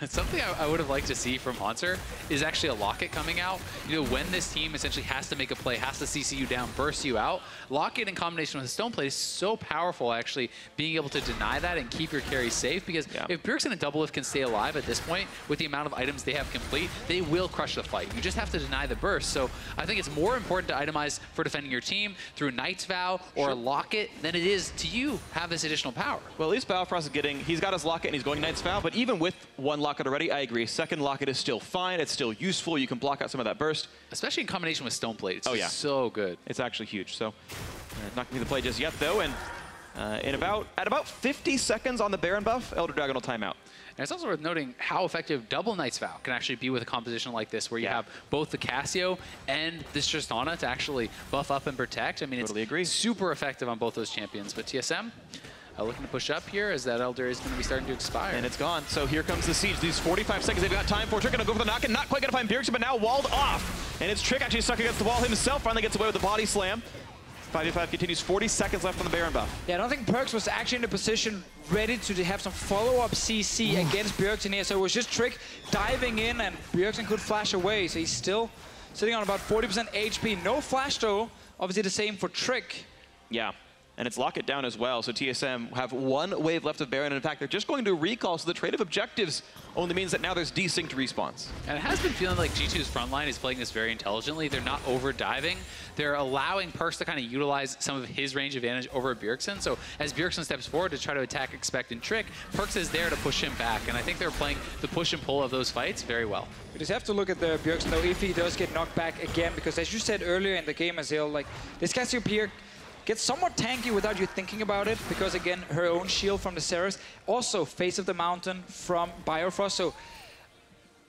Something I would have liked to see from Hanser is actually a Locket coming out. You know, when this team essentially has to make a play, has to CC you down, burst you out, Locket in combination with Stone Plate is so powerful, actually, being able to deny that and keep your carry safe, because if Bjergsen and Doublelift can stay alive at this point, with the amount of items they have complete, they will crush the fight. You just have to deny the burst. So I think it's more important to itemize for defending your team through Knight's Vow or a Locket than it is to you have this additional power. Well, at least Balfrost is getting, he's got his Locket and he's going Knight's Vow, but even with 1 Locket already, I agree. Second Locket is still fine. It's still useful. You can block out some of that burst. Especially in combination with Stone Plate. It's so good. It's actually huge. So not going to be the play just yet, though. And at about 50 seconds on the Baron buff, Elder Dragon will time out. And it's also worth noting how effective double Knight's Vow can actually be with a composition like this, where you have both the Cassio and this Tristana to actually buff up and protect. I mean, it's super effective on both those champions. But TSM, looking to push up here as that Elder is going to be starting to expire. And it's gone. So here comes the siege. These 45 seconds they've got time for. Trick going to go for the knock-in. Not quite going to find Bjergsen, but now walled off. And it's Trick actually stuck against the wall himself. Finally gets away with the body slam. 5v5 continues. 40 seconds left on the Baron buff. Yeah, I don't think Perks was actually in a position ready to have some follow-up CC against Bjergsen here. So it was just Trick diving in, and Bjergsen could flash away. So he's still sitting on about 40% HP. No flash, though. Obviously the same for Trick. Yeah. And it's lock it down as well. So TSM have one wave left of Baron. And in fact, they're just going to recall. So the trade of objectives only means that now there's desynced respawns. And it has been feeling like G2's front line is playing this very intelligently. They're not over diving. They're allowing Perks to kind of utilize some of his range advantage over Bjergsen. So as Bjergsen steps forward to try to attack, expect, and trick, Perks is there to push him back. And I think they're playing the push and pull of those fights very well. We just have to look at the Bjergsen though, if he does get knocked back again, because as you said earlier in the game, Azil, like this Cassiopeia gets somewhat tanky without you thinking about it, because again, her own shield from the Ceres, also face of the mountain from Bifrost. So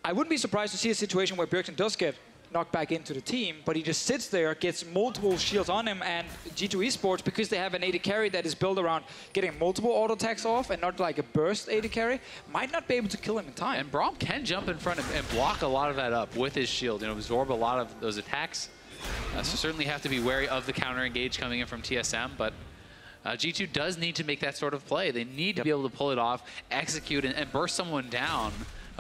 I wouldn't be surprised to see a situation where Bjergsen does get knocked back into the team, but he just sits there, gets multiple shields on him, and G2 Esports, because they have an AD carry that is built around getting multiple auto attacks off and not like a burst AD carry, might not be able to kill him in time. And Braum can jump in front and block a lot of that up with his shield, you know, absorb a lot of those attacks. So certainly have to be wary of the counter engage coming in from TSM, but G2 does need to make that sort of play. They need to be able to pull it off, execute, and burst someone down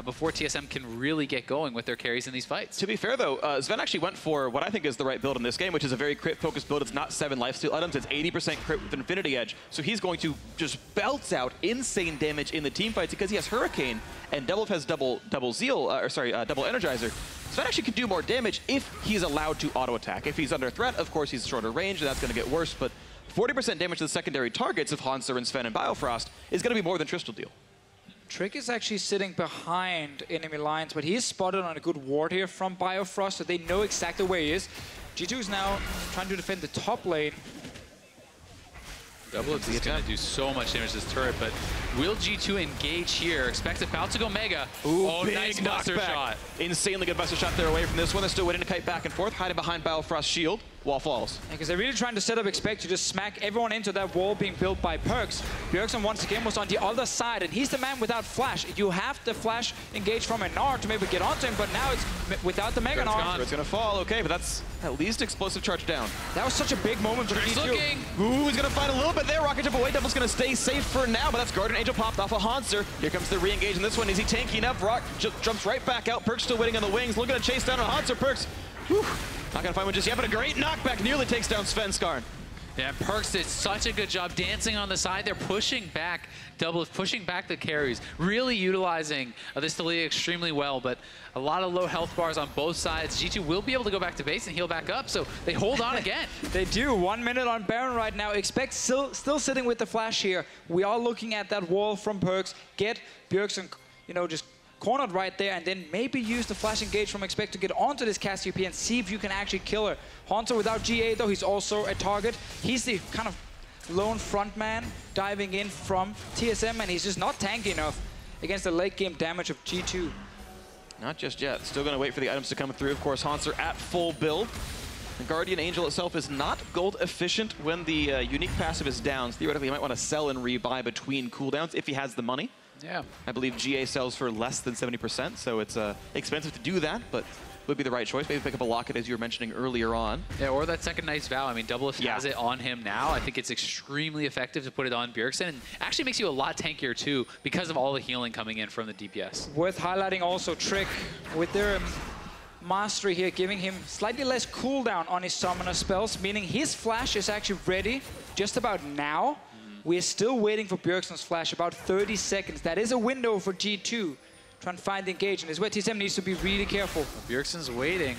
before TSM can really get going with their carries in these fights. To be fair, though, Sven actually went for what I think is the right build in this game, which is a very crit-focused build. It's not 7 lifesteal items. It's 80% crit with Infinity Edge. So he's going to just belt out insane damage in the team fights because he has Hurricane, and Double has double Energizer. Sven actually can do more damage if he's allowed to auto-attack. If he's under threat, of course, he's shorter range, and that's going to get worse. But 40% damage to the secondary targets of Hauntzer and Sven and Bifrost is going to be more than Tristol deal. Trick is actually sitting behind enemy lines, but he is spotted on a good ward here from Bifrost, so they know exactly where he is. G2 is now trying to defend the top lane. Double is going to do so much damage to this turret, but will G2 engage here? Expect about to go Mega. Ooh, oh, big nice buster shot. Insanely good buster shot there away from this one. They're still waiting to kite back and forth, hiding behind Bifrost's shield. Wall falls. Because they're really trying to set up Expect to just smack everyone into that wall being built by Perks. Bjergsen once again was on the other side, and he's the man without flash. You have the flash engage from a Gnar to maybe get onto him, but now it's without the Mega Gnar. It's going to fall, okay, but that's at least explosive charge down. That was such a big moment for G2. Ooh, he's going to find a little bit there. Rocket jump away. Double's going to stay safe for now, but that's Guardian Angel popped off a Hauntzer. Here comes the re-engage in this one. Is he tanky enough? Rock jumps right back out. Perks still waiting on the wings. Looking to chase down a Hauntzer. Perks. Whew. Not going to find one just yet, but a great knockback. Nearly takes down Svenskarn. Yeah, Perks did such a good job dancing on the side. They're pushing back, Double is pushing back the carries, really utilizing this Talia extremely well, but a lot of low health bars on both sides. G2 will be able to go back to base and heal back up, so they hold on again. They do. 1 minute on Baron right now. Expect still sitting with the flash here. We are looking at that wall from Perks. Get Bjergsen, you know, just cornered right there, and then maybe use the flash engage from Expect to get onto this Cassiopeia and see if you can actually kill her. Haunter without GA though, he's also a target. He's the kind of lone front man diving in from TSM, and he's just not tanky enough against the late game damage of G2. Not just yet. Still going to wait for the items to come through. Of course, Haunter at full build. The Guardian Angel itself is not gold efficient when the unique passive is down. So theoretically, he might want to sell and rebuy between cooldowns if he has the money. Yeah. I believe GA sells for less than 70%, so it's expensive to do that, but would be the right choice. Maybe pick up a Locket, as you were mentioning earlier on. Yeah, or that second Knight's Vow. I mean, Doublelift has it on him now. I think it's extremely effective to put it on Bjergsen, and actually makes you a lot tankier too because of all the healing coming in from the DPS. Worth highlighting also Trick with their mastery here, giving him slightly less cooldown on his summoner spells, meaning his flash is actually ready just about now. We are still waiting for Bjergsen's flash, about 30 seconds. That is a window for G2. Trying to find the engage, and this is where TSM needs to be really careful. Bjergsen's waiting.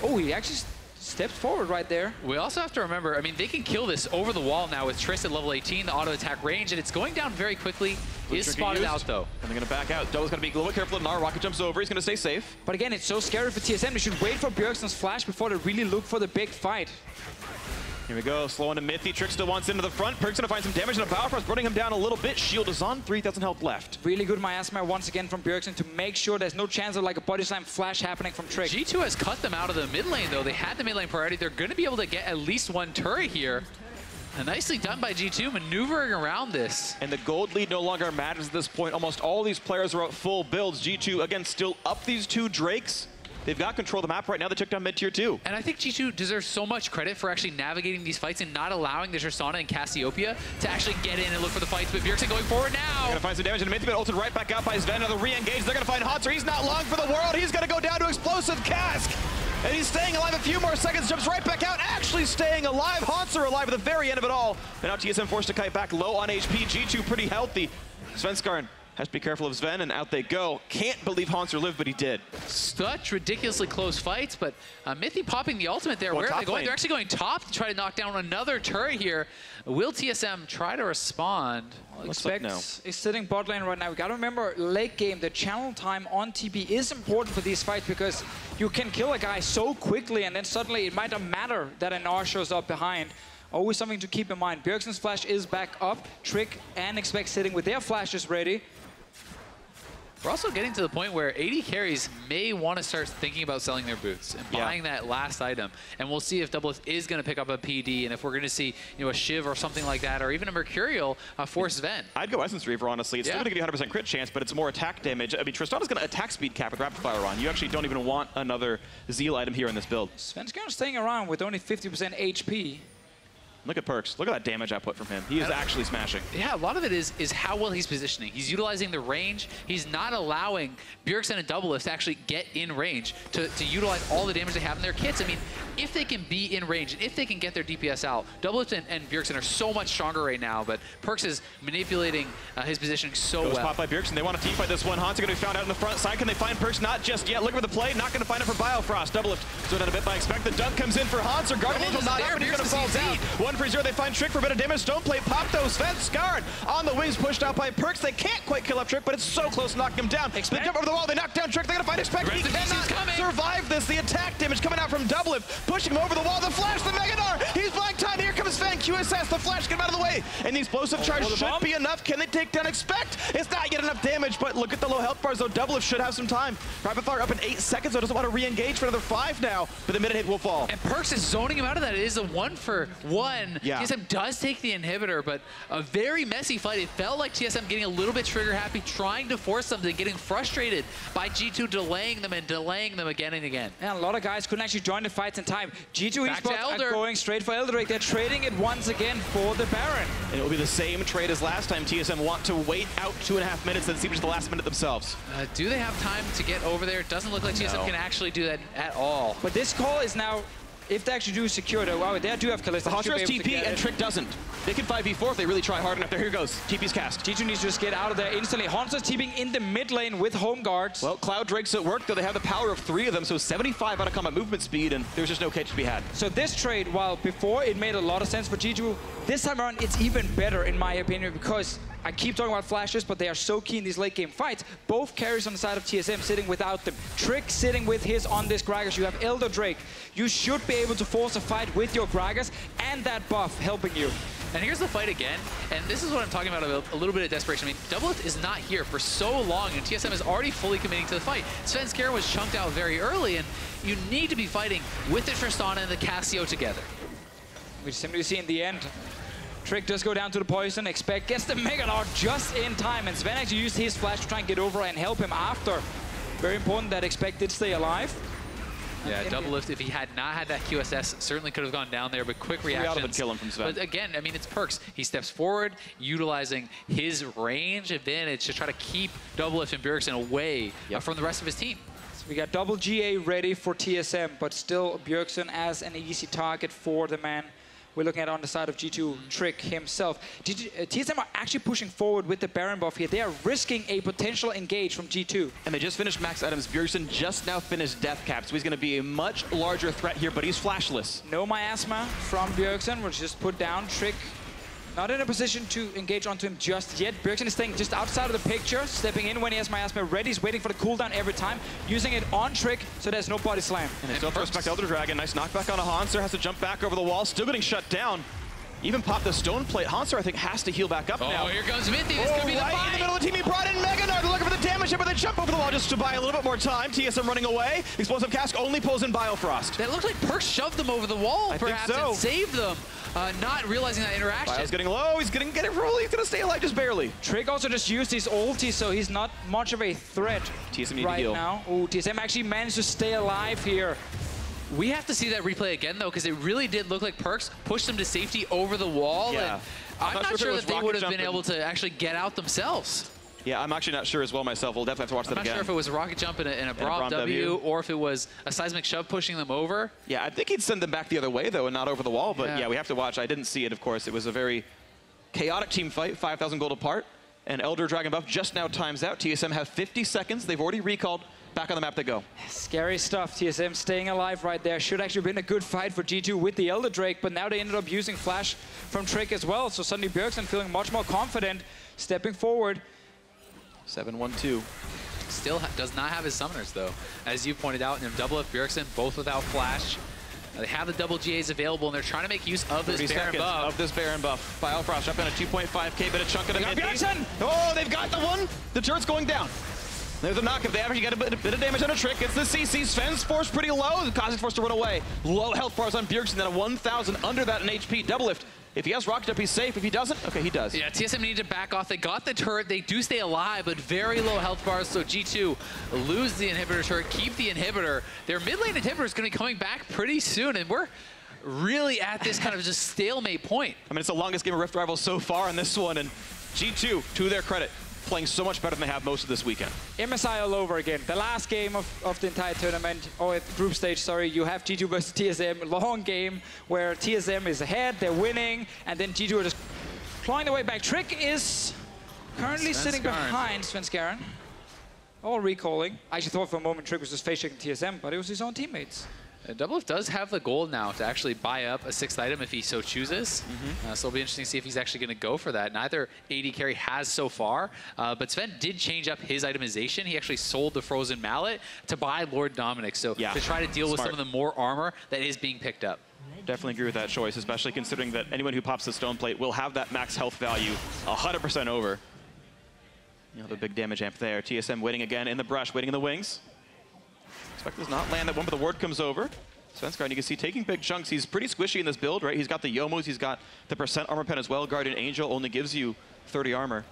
Oh, he actually steps forward right there. We also have to remember, I mean, they can kill this over the wall now with Triss at level 18, the auto attack range, and it's going down very quickly. He is spotted out though. And they're going to back out. Double's going to be a little bit careful. Gnar, Rocket jumps over. He's going to stay safe. But again, it's so scary for TSM. They should wait for Bjergsen's flash before they really look for the big fight. Here we go, slow into Mythy. Trick still wants into the front. Perk's gonna find some damage, and a Bifrost burning him down a little bit. Shield is on, 3,000 health left. Really good miasma once again from Bjergsen to make sure there's no chance of like a body slam flash happening from Trick. G2 has cut them out of the mid lane though. They had the mid lane priority. They're gonna be able to get at least one turret here. And nicely done by G2, maneuvering around this. And the gold lead no longer matters at this point. Almost all these players are at full builds. G2, again, still up these two Drakes. They've got control of the map right now. They took down mid-tier 2. And I think G2 deserves so much credit for actually navigating these fights and not allowing the Tristana and Cassiopeia to actually get in and look for the fights. But Bjergsen going forward now. They're gonna find some damage in the mid, but ulted right back out by Sven. Another re-engage. They're gonna find Haunter. He's not long for the world. He's gonna go down to explosive cask. And he's staying alive a few more seconds. Jumps right back out. Actually barely staying alive. Hanser alive at the very end of it all. And now TSM forced to kite back low on HP. G2 pretty healthy. Svenskaren has to be careful of Sven, and out they go. Can't believe Hanser lived, but he did. Such ridiculously close fights, but Mithy popping the ultimate there. Where are they going? They're actually going top to try to knock down another turret here. Will TSM try to respond? Well, Expect is sitting bot lane right now. We gotta remember, late game, the channel time on TP is important for these fights because you can kill a guy so quickly and then suddenly it might not matter that an R shows up behind. Always something to keep in mind. Bjergsen's flash is back up. Trick and Expect sitting with their flashes ready. We're also getting to the point where AD carries may want to start thinking about selling their boots and buying that last item. And we'll see if Doublelift is going to pick up a PD and if we're going to see, you know, a Shiv or something like that, or even a Mercurial force Sven. I'd go Essence Reaver, honestly. It's still going to give you 100% crit chance, but it's more attack damage. I mean, Tristana's going to attack speed cap with Rapid Fire on. You actually don't even want another Zeal item here in this build. Sven's kind of staying around with only 50% HP. Look at Perks. Look at that damage output from him. He is actually smashing. Yeah, a lot of it is how well he's positioning. He's utilizing the range. He's not allowing Bjergsen and Doublelift to actually get in range to utilize all the damage they have in their kits. I mean, if they can be in range, and if they can get their DPS out, Doublelift and Bjergsen are so much stronger right now, but Perks is manipulating his positioning so well. Pop by Bjergsen. They want to team fight this one. Hanser going to be found out in the front side. Can they find Perks? Not just yet. Looking for the play. Not going to find it for Biofrost. Doublelift slowed down a bit by Expect. The dunk comes in for Hanser. Guardian Angel not there, but he's going to fall down. 1 for 0. They find Trick for a bit of damage. Stone plate pop though. Svenskaren on the wings, pushed out by Perks. They can't quite kill up Trick, but it's so close to knocking him down. They jump over the wall. They knock down Trick. They're going to find Expect. He cannot survive this. The attack damage coming out from Doublelift, pushing him over the wall. The flash, the Megadar. He's buying time. Here comes Sven. QSS. The flash, get him out of the way. And the explosive charge should be enough. Can they take down Expect? It's not yet enough damage, but look at the low health bars though. Doublelift should have some time. Rapid Fire up in 8 seconds, so doesn't want to re-engage for another 5 now, but the minute hit will fall. And Perks is zoning him out of that. It is a 1-for-1. Yeah. TSM does take the inhibitor, but a very messy fight. It felt like TSM getting a little bit trigger happy, trying to force something, getting frustrated by G2 delaying them and delaying them again and again. Yeah, a lot of guys couldn't actually join the fights in time. G2 Esports are going straight for Eldrake. They're trading it once again for the Baron. And it will be the same trade as last time. TSM want to wait out 2.5 minutes and see which is the last minute themselves. Do they have time to get over there? It doesn't look like TSM can actually do that at all. But this call is now, if they actually do secure it, wow, they do have Kalista. Hanser has TP and Trick doesn't. They can 5v4 if they really try hard enough. There, here goes. TP's cast. G2 needs to just get out of there instantly. Hanser's TPing in the mid lane with home guards. Well, Cloud Drake's at work, though they have the power of 3 of them, so 75 out of combat movement speed, and there's just no catch to be had. So this trade, while before it made a lot of sense for G2, this time around it's even better in my opinion because I keep talking about flashes, but they are so key in these late game fights. Both carries on the side of TSM sitting without them. Trick sitting with his on this Gragas. You have Elder Drake. You should be able to force a fight with your Gragas and that buff helping you. And here's the fight again, and this is what I'm talking about a little bit of desperation. I mean, Doublelift is not here for so long, and TSM is already fully committing to the fight. Svenskaren was chunked out very early, and you need to be fighting with the Tristana and the Cassio together. We simply see in the end, Trick does go down to the poison. Expect gets the Megalord just in time, and Sven actually used his flash to try and get over and help him after. Very important that Expect did stay alive. Yeah, Doublelift, if he had not had that QSS, certainly could have gone down there, but quick reactions. Would kill him from Sven. But again, I mean, it's Perks. He steps forward, utilizing his range advantage to try to keep Doublelift and Bjergsen away from the rest of his team. So we got double GA ready for TSM, but still Bjergsen as an easy target for the man we're looking at on the side of G2, Trick himself. TSM are actually pushing forward with the Baron buff here. They are risking a potential engage from G2. And they just finished max items. Bjergsen just now finished death cap, so he's going to be a much larger threat here, but he's flashless. No miasma from Bjergsen, which just put down. Trick not in a position to engage onto him just yet. Bjergsen is staying just outside of the picture, stepping in when he has miasma ready. He's waiting for the cooldown every time, using it on Trick, so there's no body slam. And still for Respect Elder Dragon. Nice knockback on a Hanser. Has to jump back over the wall. Still getting shut down. Even popped the stone plate. Hanser, I think, has to heal back up now. Oh, here comes Mithy. This could be the fight. In the middle of the team, he brought in Meganard. They're looking for the damage here, but they jump over the wall just to buy a little bit more time. TSM running away. Explosive Cask only pulls in Biofrost. That looked like Perks shoved them over the wall, perhaps, and saved them. Not realizing that interaction. Bio's getting low. He's going to get it roll. He's going to stay alive just barely. Trick also just used his ulti, so he's not much of a threat TSM right now. Oh, TSM actually managed to stay alive here. We have to see that replay again, though, because it really did look like Perks pushed them to safety over the wall. Yeah. And I'm not sure that they would have been able to actually get out themselves. Yeah, I'm actually not sure as well myself. We'll definitely have to watch that again. I'm not sure if it was a rocket jump and a Braum W, or if it was a seismic shove pushing them over. Yeah, I think he'd send them back the other way, though, and not over the wall. But yeah, we have to watch. I didn't see it, of course. It was a very chaotic team fight, 5,000 gold apart. And Elder Dragon Buff just now times out. TSM have 50 seconds. They've already recalled. Back on the map they go. Scary stuff. TSM staying alive right there. Should actually have been a good fight for G2 with the Elder Drake, but now they ended up using Flash from Trick as well. So suddenly Bjergsen feeling much more confident, stepping forward. 7-1-2. Still does not have his summoners, though. As you pointed out, and Double F Bjergsen, both without Flash. They have the double GAs available, and they're trying to make use of this Baron buff. Of this Baron buff. Biofrost up in a 2.5k, bit of chunk of the mid. Bjergsen! Oh, they've got the one! The turret's going down. There's a knock. If they actually get a bit of damage on a Trick, it's the CC. Sven's force pretty low. The Cosmic's forced to run away. Low health bars on Bjergsen, then a 1,000 under that in HP. Double lift. If he has rocket up, he's safe. If he doesn't, okay, he does. Yeah, TSM need to back off. They got the turret. They do stay alive, but very low health bars. So G2 lose the inhibitor turret, keep the inhibitor. Their mid lane inhibitor is going to be coming back pretty soon, and we're really at this kind of just stalemate point. I mean, it's the longest game of Rift Rivals so far in this one, and G2, to their credit, playing so much better than they have most of this weekend. MSI all over again. The last game of the entire tournament, or group stage, sorry, you have G2 versus TSM, long game where TSM is ahead, they're winning, and then G2 are just clawing their way back. Trick is currently sitting behind Svenskaren. All recalling. I actually thought for a moment Trick was just face-checking TSM, but it was his own teammates. Double F does have the gold now to actually buy up a 6th item if he so chooses. So it'll be interesting to see if he's actually going to go for that. Neither AD carry has so far, but Sven did change up his itemization. He actually sold the Frozen Mallet to buy Lord Dominic, so to try to deal with some of the more armor that is being picked up. Definitely agree with that choice, especially considering that anyone who pops the Stone Plate will have that max health value 100% over. You know, the big damage amp there. TSM waiting again in the brush, waiting in the wings. Expect does not land that one, but the ward comes over. Svenskaren, you can see, taking big chunks. He's pretty squishy in this build, right? He's got the Yomos, he's got the percent armor pen as well. Guardian Angel only gives you 30 armor.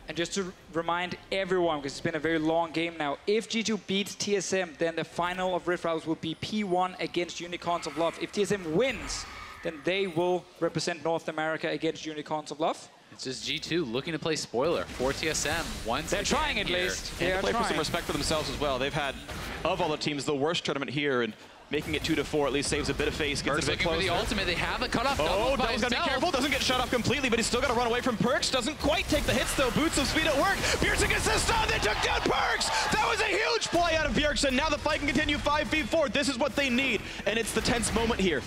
And just to remind everyone, because it's been a very long game now, if G2 beats TSM, then the final of Rift Rivals will be P1 against Unicorns of Love. If TSM wins, then they will represent North America against Unicorns of Love. It's just G2 looking to play spoiler for TSM once they're trying at least. And to play for some respect for themselves as well. They've had, of all the teams, the worst tournament here, and making it 2-4 at least saves a bit of face. Gets a bit closer. For the ultimate. They have a cutoff. Oh, Double's got to be careful. Doesn't get shut off completely, but he's still got to run away from Perks. Doesn't quite take the hits, though. Boots of speed at work. Bjergsen gets the stun. They took down Perks. That was a huge play out of Bjergsen. Now the fight can continue 5v4. This is what they need, and it's the tense moment here.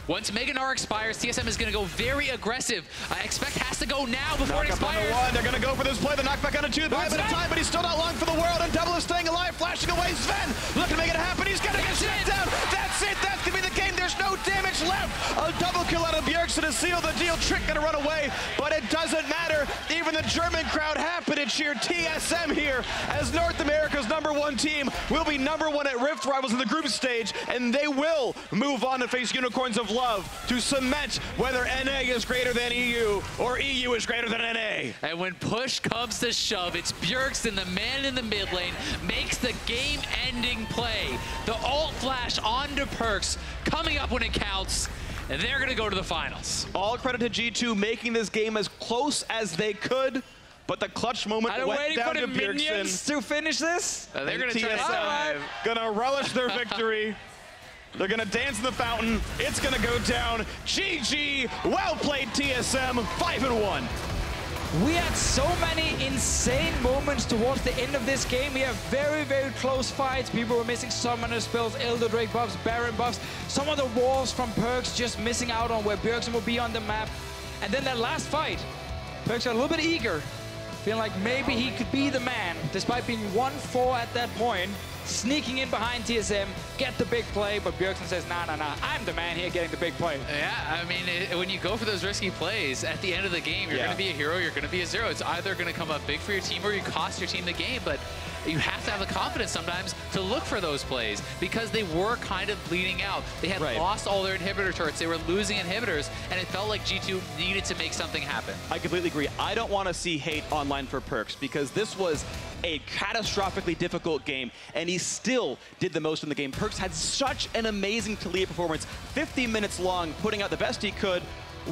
Once Mega Gnar expires, TSM is going to go very aggressive. Expect has to go now before it expires. On the one. They're going to go for this play. The knockback on a 2 by a bit of time, but he's still not long for the world, and Double is staying alive, flashing away. Sven looking to make it happen. He's going to get shut down. That's it. That's going to be the game. There's no damage left. A double kill out of Bjergsen to seal the deal. Trick going to run away, but it doesn't matter. Even the German crowd happy to cheer TSM here as North America's #1 team will be #1 at Rift Rivals in the group stage, and they will move on to face Unicorns of Love to cement whether NA is greater than EU or EU is greater than NA. And when push comes to shove, it's Bjergsen, the man in the mid lane, makes the game-ending play. The ult flash onto Perks, coming up when it counts, and they're going to go to the finals. All credit to G2 making this game as close as they could, but the clutch moment went down to Bjergsen. To finish this? They're going to try to relish their victory. They're going to dance in the fountain. It's going to go down. GG. Well played, TSM. 5-1. We had so many insane moments towards the end of this game. We have very, very close fights. People were missing summoner spells, Elder Drake buffs, Baron buffs. Some of the walls from Perks just missing out on where Bjergsen will be on the map. And then that last fight, Perks got a little bit eager, feeling like maybe he could be the man, despite being 1-4 at that point. Sneaking in behind TSM, get the big play, but Bjergsen says, nah, I'm the man here getting the big play. Yeah, I mean, when you go for those risky plays, at the end of the game, you're going to be a hero, you're going to be a zero. It's either going to come up big for your team or you cost your team the game, but you have to have the confidence sometimes to look for those plays because they were kind of bleeding out. They had lost all their inhibitor turrets. They were losing inhibitors, and it felt like G2 needed to make something happen. I completely agree. I don't want to see hate online for Perks because this was a catastrophically difficult game, and he still did the most in the game. Perks had such an amazing Taliyah performance, 50 minutes long, putting out the best he could.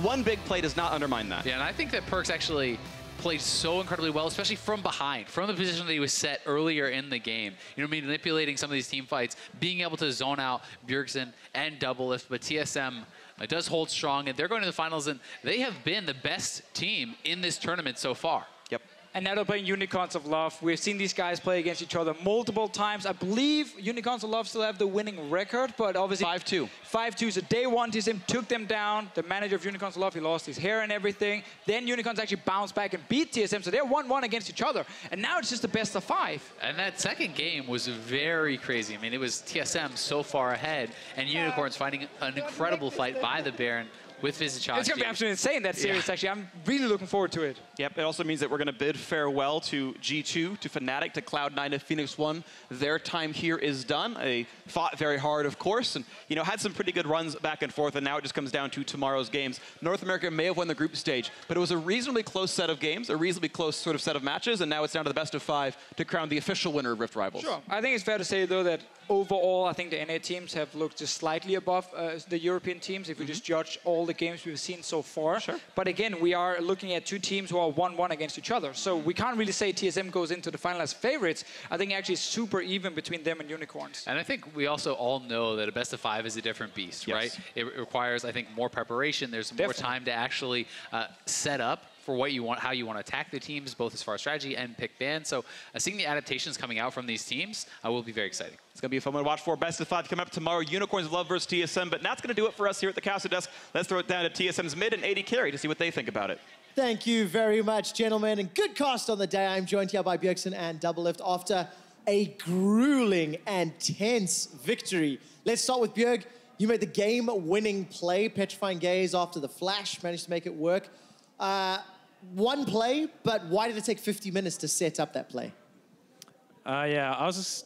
One big play does not undermine that. Yeah, and I think that Perks actually played so incredibly well, especially from behind, from the position that he was set earlier in the game. You know, manipulating some of these team fights, being able to zone out Bjergsen and double lift, but TSM does hold strong, and they're going to the finals, and they have been the best team in this tournament so far. Yep. And now they're playing Unicorns of Love. We've seen these guys play against each other multiple times. I believe Unicorns of Love still have the winning record, but obviously 5-2. 5-2. So day one, TSM took them down. The manager of Unicorns of Love, he lost his hair and everything. Then Unicorns actually bounced back and beat TSM, so they're 1-1 against each other. And now it's just the best of 5. And that second game was very crazy. I mean, it was TSM so far ahead, and Unicorns finding an incredible fight by the Baron with Vizichowski. It's going to be absolutely insane, that series, actually. I'm really looking forward to it. Yep, it also means that we're going to bid farewell to G2, to Fnatic, to Cloud9, to Phoenix One. Their time here is done. They fought very hard, of course, and had some pretty good runs back and forth, and now it just comes down to tomorrow's games. North America may have won the group stage, but it was a reasonably close set of games, a reasonably close sort of set of matches, and now it's down to the best of 5 to crown the official winner of Rift Rivals. Sure. I think it's fair to say, though, that overall, I think the NA teams have looked just slightly above the European teams, if we just judge all the games we've seen so far. Sure. But again, we are looking at 2 teams who are 1-1 against each other. So we can't really say TSM goes into the final as favorites. I think actually it's super even between them and Unicorns. And I think we also all know that a best of 5 is a different beast, right? It requires, I think, more preparation. There's more time to actually set up for what you want, how you want to attack the teams, both as far as strategy and pick bans. So seeing the adaptations coming out from these teams will be very exciting. It's going to be a fun one to watch for. Best of 5 coming up tomorrow. Unicorns of Love versus TSM. But that's going to do it for us here at the Castle Desk. Let's throw it down to TSM's mid and AD carry to see what they think about it. Thank you very much, gentlemen. And good cast on the day. I'm joined here by Bjergsen and Double Lift after a grueling and tense victory. Let's start with Bjerg. You made the game-winning play, petrifying gaze after the flash, managed to make it work. One play, but why did it take 50 minutes to set up that play? Yeah, I was just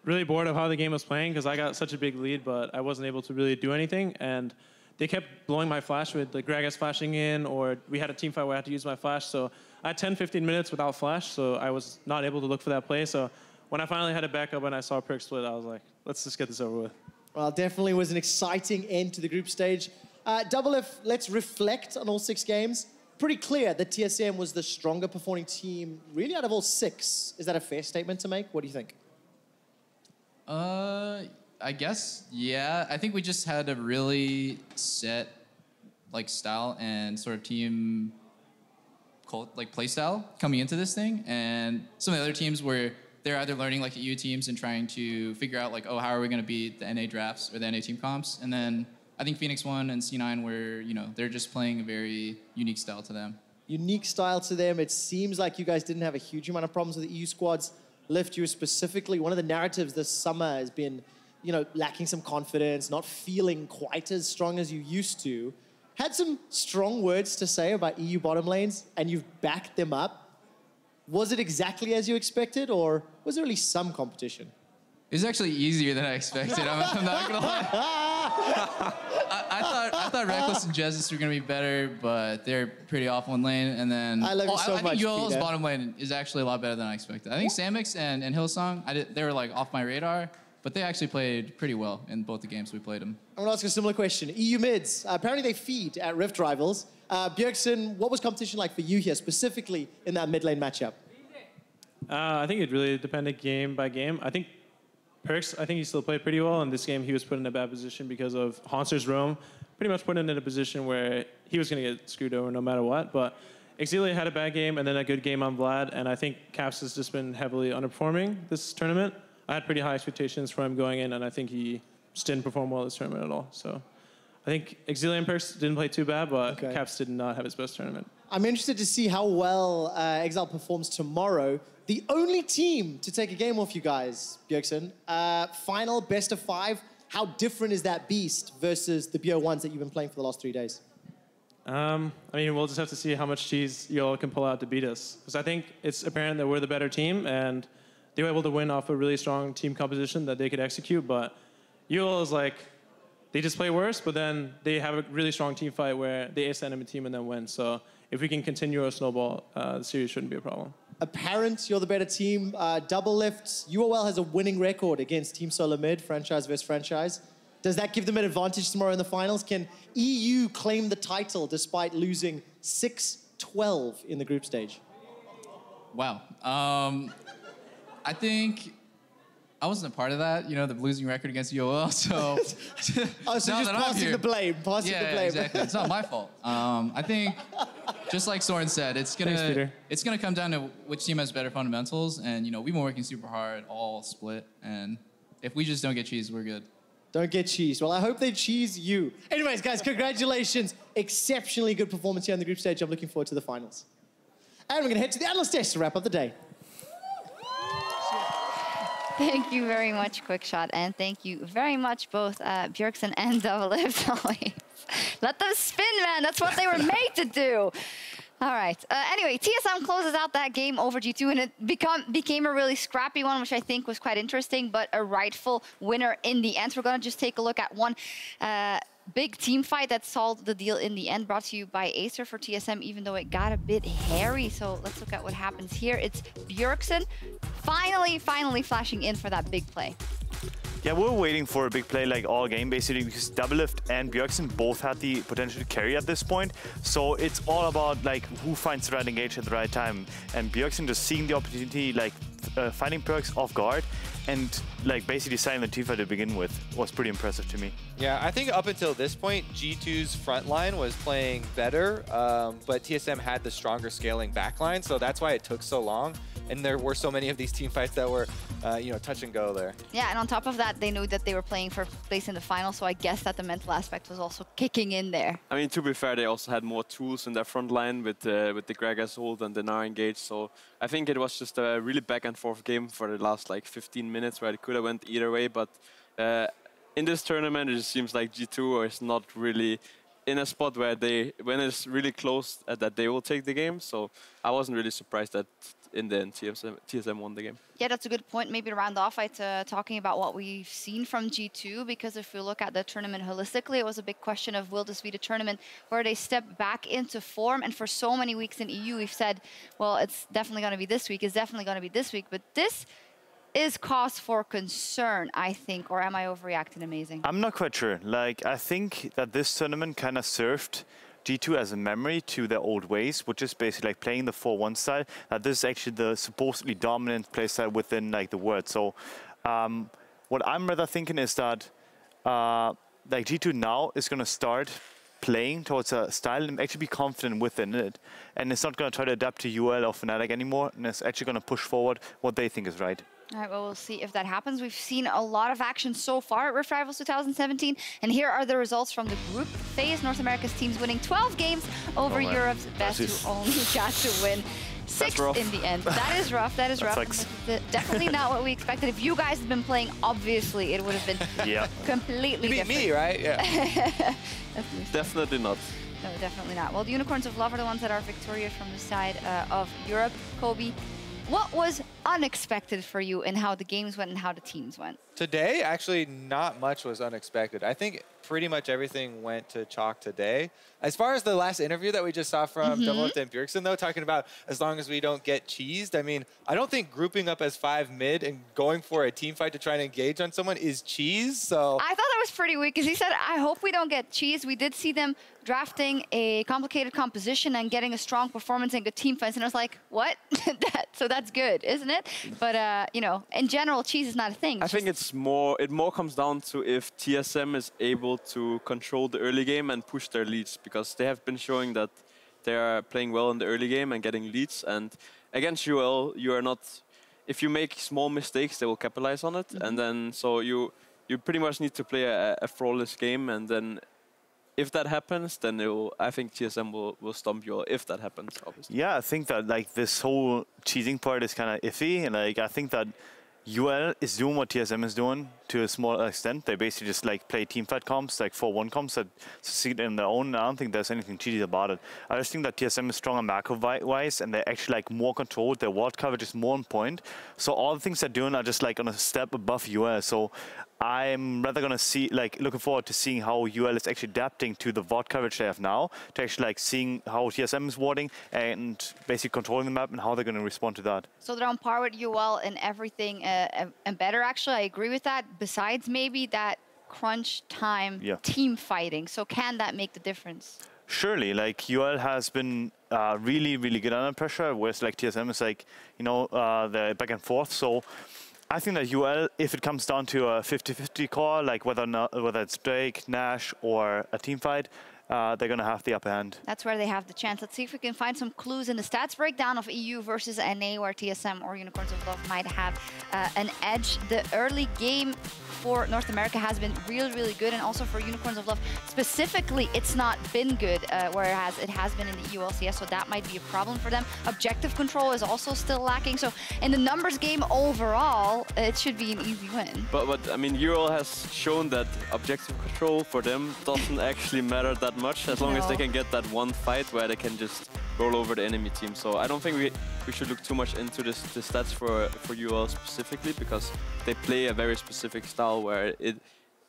really bored of how the game was playing because I got such a big lead, but I wasn't able to really do anything. And they kept blowing my flash with the Gragas flashing in, or we had a team fight where I had to use my flash. So I had 10, 15 minutes without flash, so I was not able to look for that play. So when I finally had it back up and I saw Perk split, I was like, let's just get this over with. Well, definitely was an exciting end to the group stage. Double F, let's reflect on all 6 games. Pretty clear that TSM was the stronger performing team, really, out of all 6. Is that a fair statement to make? What do you think? I guess, yeah. I think we just had a really set, style and sort of team, play style coming into this thing. And some of the other teams were, they're either learning the EU teams and trying to figure out, how are we going to beat the NA drafts or the NA team comps? And then I think Phoenix One and C9 were, they're just playing a very unique style to them. Unique style to them. It seems like you guys didn't have a huge amount of problems with the EU squads. Lift, you specifically, one of the narratives this summer has been, lacking some confidence, not feeling quite as strong as you used to. Had some strong words to say about EU bottom lanes, and you've backed them up. Was it exactly as you expected, or was there really some competition? It was actually easier than I expected. I'm not gonna lie. I thought Reckless and Jesus were gonna be better, but they're pretty awful in lane. And then I love you so much, I think UL's Peter. bottom lane is actually a lot better than I expected. I think Samix and Hillsong, they were off my radar, but they actually played pretty well in both the games we played them. I'm gonna ask a similar question. EU mids, apparently they feed at Rift Rivals. Bjergsen, what was competition like for you here, specifically in that mid lane matchup? I think it really depended game by game. I think Perks, he still played pretty well. In this game, he was put in a bad position because of Haunter's roam. Pretty much put him in a position where he was going to get screwed over no matter what. But Exilia had a bad game and then a good game on Vlad. And I think Caps has just been heavily underperforming this tournament. I had pretty high expectations for him going in, and I think he just didn't perform well this tournament at all. So I think Exilia and Perks didn't play too bad, but Caps did not have his best tournament. I'm interested to see how well Exile performs tomorrow. The only team to take a game off you guys, Bjergsen. Final, best of 5. How different is that beast versus the BO1s that you've been playing for the last 3 days? We'll just have to see how much cheese you all can pull out to beat us. Because I think it's apparent that we're the better team, and they were able to win off a really strong team composition that they could execute. But UL is they just play worse, but then they have a really strong team fight where they ace the enemy team and then win. So if we can continue our snowball, the series shouldn't be a problem. Apparent you're the better team. Double Lift, UOL has a winning record against Team Solomid, franchise versus franchise. Does that give them an advantage tomorrow in the finals? Can EU claim the title despite losing 6-12 in the group stage? Wow. I think I wasn't a part of that, the losing record against UOL, so... Oh, so just passing the blame, Yeah, exactly. It's not my fault. I think, just like Soren said, it's gonna come down to which team has better fundamentals, and, we've been working super hard, all split, and if we just don't get cheesed, we're good. Don't get cheesed. Well, I hope they cheese you. Anyways, guys, congratulations. Exceptionally good performance here on the group stage. I'm looking forward to the finals. And we're gonna head to the analyst desk to wrap up the day. Thank you very much, Quickshot, and thank you very much, both Bjergsen and Doublelift. Let them spin, man. That's what they were made to do. All right. Anyway, TSM closes out that game over G2, and it became a really scrappy one, which I think was quite interesting, but a rightful winner in the end. We're going to just take a look at one big team fight that solved the deal in the end, brought to you by Acer for TSM, even though it got a bit hairy. So let's look at what happens here. It's Bjergsen finally flashing in for that big play. Yeah, we were waiting for a big play like all game, basically, because Doublelift and Bjergsen both had the potential to carry at this point. So it's all about like who finds the right engage at the right time. And Bjergsen just seeing the opportunity, like finding Perks off guard, and like basically deciding the team fight to begin with was pretty impressive to me. Yeah, I think up until this point, G2's front line was playing better, but TSM had the stronger scaling back line, so that's why it took so long. And there were so many of these team fights that were, touch and go there. Yeah, and on top of that, they knew that they were playing for place in the final, so I guess that the mental aspect was also kicking in there. I mean, to be fair, they also had more tools in their front line with the Gragas hold and the Gnar engage, so I think it was just a really back and forth game for the last like 15 minutes where it could have went either way, but in this tournament, it just seems like G2 is not really in a spot where when it's really close, that they will take the game. So I wasn't really surprised that in the end TSM won the game. Yeah, that's a good point. Maybe to round off, talking about what we've seen from G2, because if we look at the tournament holistically, it was a big question of will this be the tournament where they step back into form? And for so many weeks in EU, we've said, well, it's definitely going to be this week, it's definitely going to be this week, but this is cause for concern, I think, or am I overreacting? Amazing? I'm not quite sure. Like, I think that this tournament kind of served G2 as a memory to their old ways, which is basically like playing the 4-1 style. This is actually the supposedly dominant play style within like the world. So what I'm rather thinking is that like G2 now is going to start playing towards a style and actually be confident within it. And it's not going to try to adapt to UL or Fnatic anymore, and it's actually going to push forward what they think is right. All right, well, we'll see if that happens. We've seen a lot of action so far at Rift Rivals 2017, and here are the results from the group phase. North America's teams winning 12 games over Europe's best, who only got to win 6 in the end. That is rough. That is rough. Definitely not what we expected. If you guys had been playing, obviously, it would have been completely different. You beat me, right? Yeah. Definitely not. No, definitely not. Well, the Unicorns of Love are the ones that are victorious from the side of Europe. Kobe, what was unexpected for you in how the games went and how the teams went? Today, actually, not much was unexpected. I think pretty much everything went to chalk today. As far as the last interview that we just saw from Doublelift and Bjergsen, though, talking about as long as we don't get cheesed, I mean, I don't think grouping up as 5 mid and going for a team fight to try and engage on someone is cheese, so... I thought that was pretty weak, because he said, I hope we don't get cheesed. We did see them drafting a complicated composition and getting a strong performance and good team fights, and I was like, what? So that's good, isn't it? But, you know, in general, cheese is not a thing. I think it more comes down to if TSM is able to control the early game and push their leads, because they have been showing that they are playing well in the early game and getting leads. And against UL, you are not. If you make small mistakes, they will capitalize on it, and then so you pretty much need to play a flawless game, and then if that happens, then I think TSM will stomp UL if that happens, obviously. Yeah, I think that like this whole cheating part is kind of iffy, and like I think that UL is doing what TSM is doing to a small extent. They basically just like play teamfight comps, like 4-1 comps that succeed in their own. I don't think there's anything cheaty about it. I just think that TSM is stronger macro-wise, and they're actually like more controlled. Their ward coverage is more on point. So all the things they're doing are just like on a step above UL. So I'm rather going to see, like, looking forward to seeing how UL is actually adapting to the VOD coverage they have now, to actually like seeing how TSM is warding and basically controlling the map and how they're going to respond to that. So they're on par with UL in everything and better, actually. I agree with that. Besides maybe that crunch time team fighting. So can that make the difference? surely, like UL has been really, really good under pressure, whereas like TSM is like, you know, the back and forth. So I think that UL, if it comes down to a 50-50 call, like whether it's Drake, Nash, or a team fight, they're going to have the upper hand. That's where they have the chance. Let's see if we can find some clues in the stats breakdown of EU versus NA, where TSM or Unicorns of Love might have an edge. The early game for North America has been really, really good, and also for Unicorns of Love specifically, it's not been good, whereas it has been in the ULCS, so that might be a problem for them. Objective control is also still lacking, so in the numbers game overall, it should be an easy win. But I mean, UL has shown that objective control for them doesn't actually matter that much, as long as they can get that one fight where they can just roll over the enemy team. So I don't think we should look too much into the stats for UL specifically, because they play a very specific style where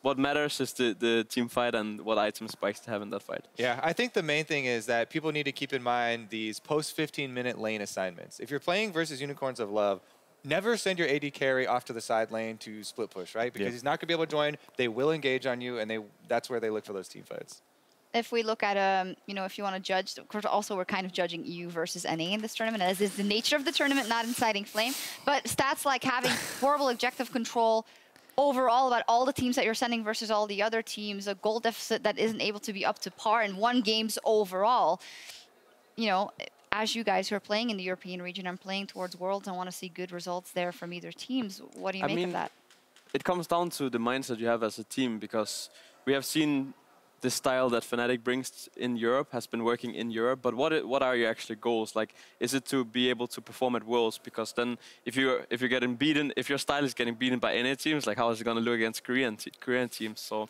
what matters is the team fight and what item spikes to have in that fight. Yeah, I think the main thing is that people need to keep in mind these post 15-minute lane assignments. If you're playing versus Unicorns of Love, never send your AD carry off to the side lane to split push, right? Because he's not going to be able to join. They will engage on you, and that's where they look for those team fights. If we look at, you know, if you want to judge, of course, also we're kind of judging EU versus NA in this tournament, as is the nature of the tournament, not inciting flame. But stats like having horrible objective control overall about all the teams that you're sending versus all the other teams, a goal deficit that isn't able to be up to par in won games overall. You know, as you guys who are playing in the European region and playing towards Worlds and want to see good results there from either teams, what do you make of that? It comes down to the mindset you have as a team, because we have seen the style that Fnatic brings in Europe has been working in Europe, but what are your actual goals? Like, is it to be able to perform at Worlds? Because then, if you're getting beaten, if your style is getting beaten by NA teams, like how is it going to look against Korean teams? So,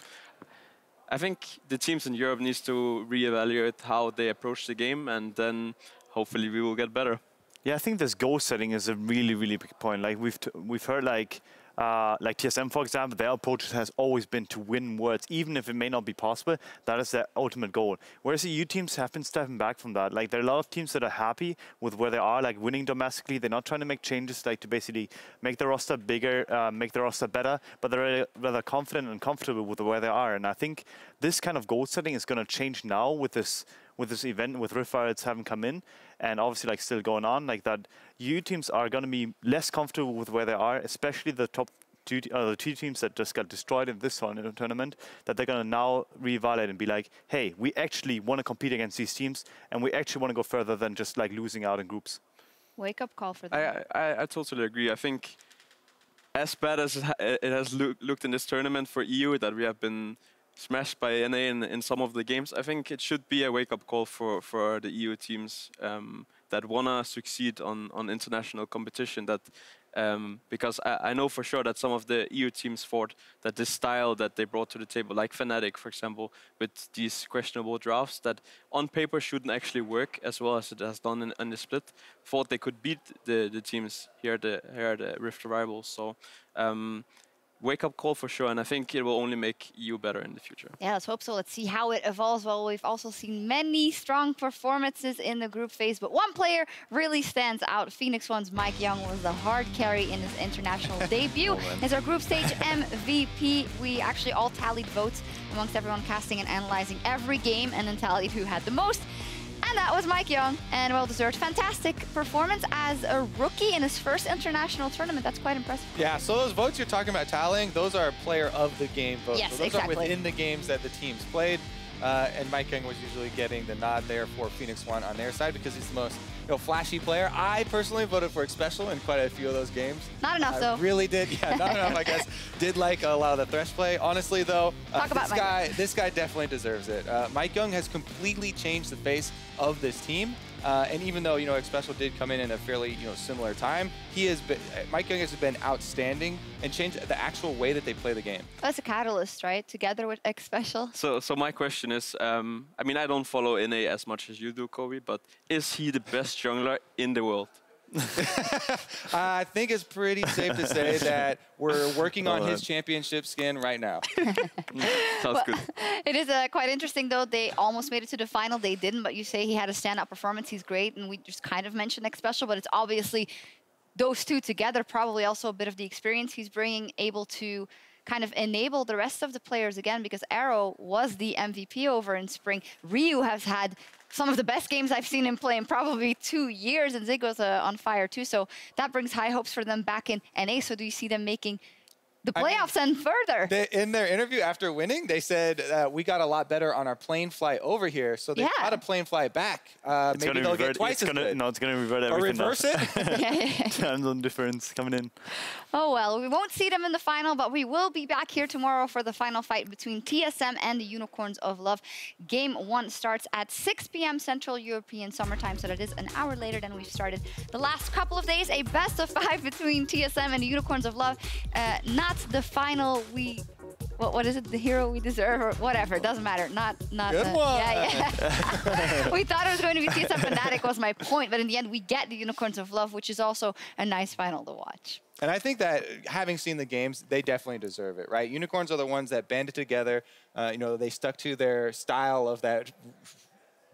I think the teams in Europe needs to reevaluate how they approach the game, and then hopefully we will get better. Yeah, I think this goal setting is a really, really big point. Like we've heard like TSM, for example, their approach has always been to win Worlds, even if it may not be possible. That is their ultimate goal. Whereas the EU teams have been stepping back from that. Like, there are a lot of teams that are happy with where they are, like winning domestically. They're not trying to make changes, like to basically make the roster bigger, make the roster better, but they're rather confident and comfortable with where they are. And I think this kind of goal setting is going to change now with this event, with Rift Riots having come in, and obviously like still going on, like that EU teams are going to be less comfortable with where they are, especially the top two teams that just got destroyed in this tournament, that they're going to now reevaluate and be like, hey, we actually want to compete against these teams, and we actually want to go further than just like losing out in groups. Wake up call for them. I totally agree. I think as bad as it has looked in this tournament for EU, that we have been smashed by NA in some of the games, I think it should be a wake-up call for the EU teams that want to succeed on international competition. That because I know for sure that some of the EU teams thought that this style that they brought to the table, like Fnatic, for example, with these questionable drafts that on paper shouldn't actually work as well as it has done in the split, thought they could beat the teams here at the Rift Rivals. So wake-up call for sure, and I think it will only make EU better in the future. Yeah, let's hope so. Let's see how it evolves. Well, we've also seen many strong performances in the group phase, but one player really stands out. Phoenix One's Mike Young was the hard carry in his international debut. As our group stage MVP, we actually all tallied votes amongst everyone casting and analyzing every game, and then tallied who had the most. And that was Mike Young, and well-deserved. Fantastic performance as a rookie in his first international tournament. That's quite impressive. Yeah, so those votes you're talking about tallying, those are player of the game votes. Yes, so those exactly. are within the games that the teams played. And Mike Young was usually getting the nod there for Phoenix One on their side because he's the most flashy player. I personally voted for Xpecial in quite a few of those games. Not enough, though. Really did. Yeah, not enough, I guess. Did like a lot of the Thresh play. Honestly, though, this guy definitely deserves it. Mike Young has completely changed the face of this team. And even though, Xpecial did come in a fairly, similar time, Mike Young has been outstanding and changed the actual way that they play the game. That's a catalyst, right? Together with Xpecial. So my question is, I mean, I don't follow NA as much as you do, Kobe, but is he the best jungler in the world? I think it's pretty safe to say that we're working on his championship skin right now. Sounds good. It is quite interesting, though. They almost made it to the final. They didn't, but you say he had a standout performance. He's great, and we just kind of mentioned Xpecial, but it's obviously those two together, probably also a bit of the experience he's bringing, able to kind of enable the rest of the players again, because Arrow was the MVP over in spring. Ryu has had some of the best games I've seen him play in probably 2 years, and Ziggo's on fire too. So that brings high hopes for them back in NA. So do you see them making the playoffs and further? In their interview after winning, they said we got a lot better on our plane flight over here, so they got a plane flight back. Maybe they'll get twice as good. No, it's going to revert everything. Or reverse it? Time zone difference coming in. Oh, well, we won't see them in the final, but we will be back here tomorrow for the final fight between TSM and the Unicorns of Love. Game 1 starts at 6 p.m. Central European Summertime, so that is an hour later than we've started the last couple of days. A best of 5 between TSM and the Unicorns of Love. Not the final what is it? The hero we deserve, or whatever. Doesn't matter. Not Good one. Yeah. We thought it was going to be TSM Fnatic was my point, but in the end we get the Unicorns of Love, which is also a nice final to watch. And I think that having seen the games, they definitely deserve it, right? Unicorns are the ones that banded together. You know, they stuck to their style of that.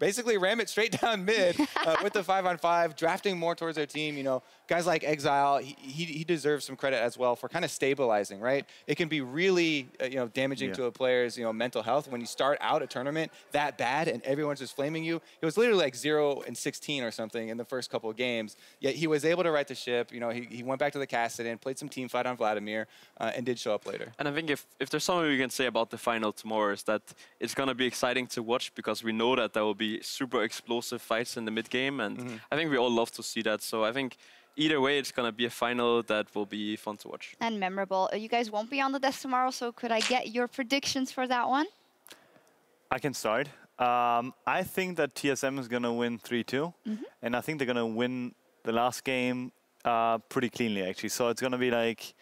Basically ram it straight down mid with the 5-on-5, drafting more towards their team. You know, guys like Exile, he deserves some credit as well for kind of stabilizing, right? It can be really, damaging to a player's, mental health when you start out a tournament that bad and everyone's just flaming you. It was literally like 0-16 or something in the first couple of games. Yet he was able to right the ship. You know, he went back to the Kassadin, played some team fight on Vladimir, and did show up later. And I think if there's something we can say about the final tomorrow is that it's going to be exciting to watch, because we know that there will be super explosive fights in the mid game, and I think we all love to see that. So I think either way, it's going to be a final that will be fun to watch. And memorable. You guys won't be on the desk tomorrow, so could I get your predictions for that one? I can start. I think that TSM is going to win 3-2, and I think they're going to win the last game pretty cleanly, actually. So it's going to be like,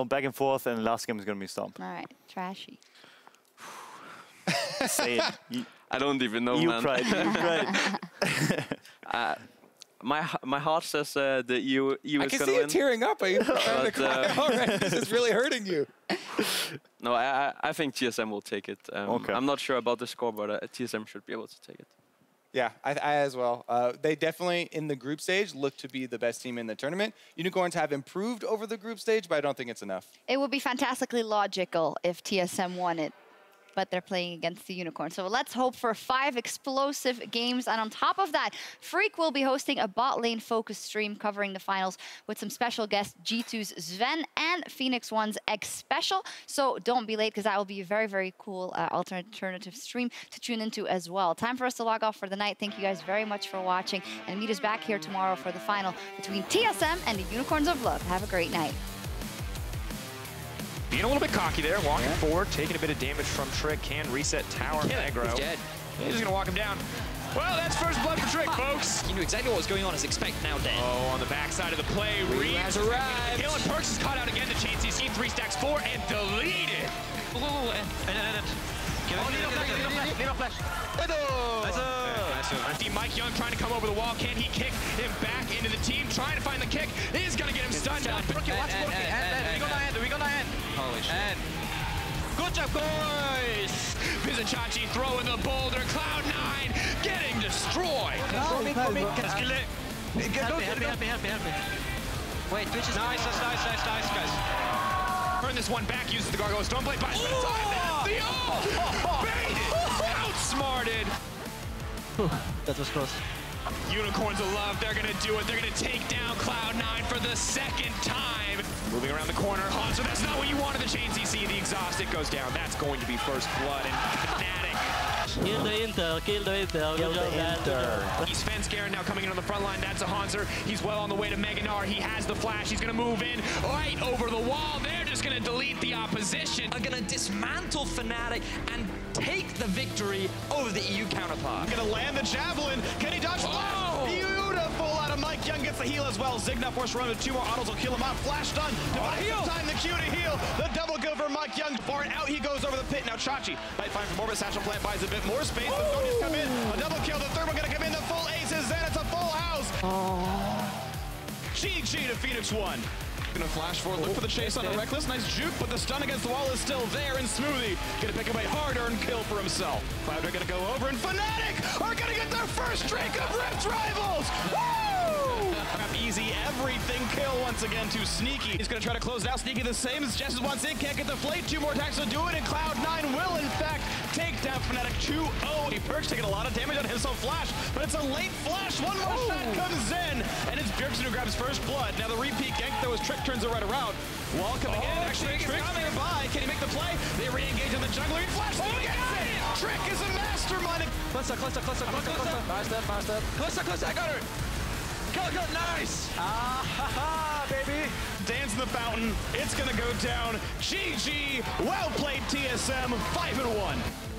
back and forth, and the last game is going to be stomped. All right, trashy. Say it. I don't even know, you man. Cried. My heart says the EU is going to win. I can see you tearing up. Are you trying to cry already? This is really hurting you. No, I think TSM will take it. Okay. I'm not sure about the score, but TSM should be able to take it. Yeah, I as well. They definitely, in the group stage, look to be the best team in the tournament. Unicorns have improved over the group stage, but I don't think it's enough. It would be fantastically logical if TSM won it, but they're playing against the Unicorn. So let's hope for 5 explosive games. And on top of that, Freak will be hosting a bot lane focus stream covering the finals with some special guests, G2's Sven and Phoenix One's X Special. So don't be late, because that will be a very, very cool alternative stream to tune into as well. Time for us to log off for the night. Thank you guys very much for watching, and meet us back here tomorrow for the final between TSM and the Unicorns of Love. Have a great night. Being a little bit cocky there, walking forward, taking a bit of damage from Trick, can reset tower aggro. He's dead. He's just gonna walk him down. Well, that's first blood for Trick, folks. You knew exactly what was going on, as expected, now dead. Oh, on the backside of the play, Reeves has arrived. Kill, and Perks is caught out again. The chain CC, 3 stacks 4, and deleted. Needle flash. I see Mike Young trying to come over the wall. Can he kick him back into the team? Trying to find the kick. He's gonna get him stunned up. We gonna end. Holy shit. Good job, boys! Bizachachi throwing the boulder. Cloud9 getting destroyed. Help me. Help me. Wait, Twitch is... Nice, guys. Turn this one back, uses the gargoyle. Don't play by the outsmarted. That was close. Unicorns of Love, they're gonna do it. They're gonna take down Cloud9 for the 2nd time. Moving around the corner, Hanser, that's not what you wanted. The chain CC, the exhaust, it goes down. That's going to be first blood, and Fnatic. Kill the Inter. He's Svenskaren now coming in on the front line. That's a Hanser. He's well on the way to Meganar. He has the flash. He's gonna move in right over the wall. They're just gonna delete the opposition. Are gonna dismantle Fnatic and take the victory over the EU counterpart. Gonna land the javelin. Can he dodge? Oh! Beautiful out of Mike Young, gets the heal as well. Zigna forced run with 2 more autos will kill him out. Flash done. Time the Q to heal. The double kill for Mike Young. Far out he goes over the pit. Now Chachi might find for more, but Satchel Plant buys a bit more space. The Sony's come in. A double kill. The third one gonna come in. The full aces. Then it's a full house. GG to Phoenix One. Gonna flash forward, look for the chase on a Reckless. Nice juke, but the stun against the wall is still there, and Smoothie gonna pick up a hard-earned kill for himself. Cloud are gonna go over, and Fnatic are gonna get their first drink of Rift Rivals! Woo! Easy everything kill once again to Sneaky. He's going to try to close it out. Sneaky the same as Jess wants in. Can't get the flate. 2 more attacks to do it, and Cloud9 will, in fact, take down Fnatic 2-0. Perk's taking a lot of damage on himself flash, but it's a late flash. One more shot comes in, and it's Bjergsen who grabs first blood. Now the repeat gank, though, as Trick turns it right around. Wall coming in. Actually, Trick's nearby. Can he make the play? They re-engage on the jungler. He flashes. He gets it! Trick is a mastermind. Closer. Fire step. Closer, I got her. Kill, nice! Baby! Dance in the fountain. It's gonna go down. GG. Well played, TSM. 5-1.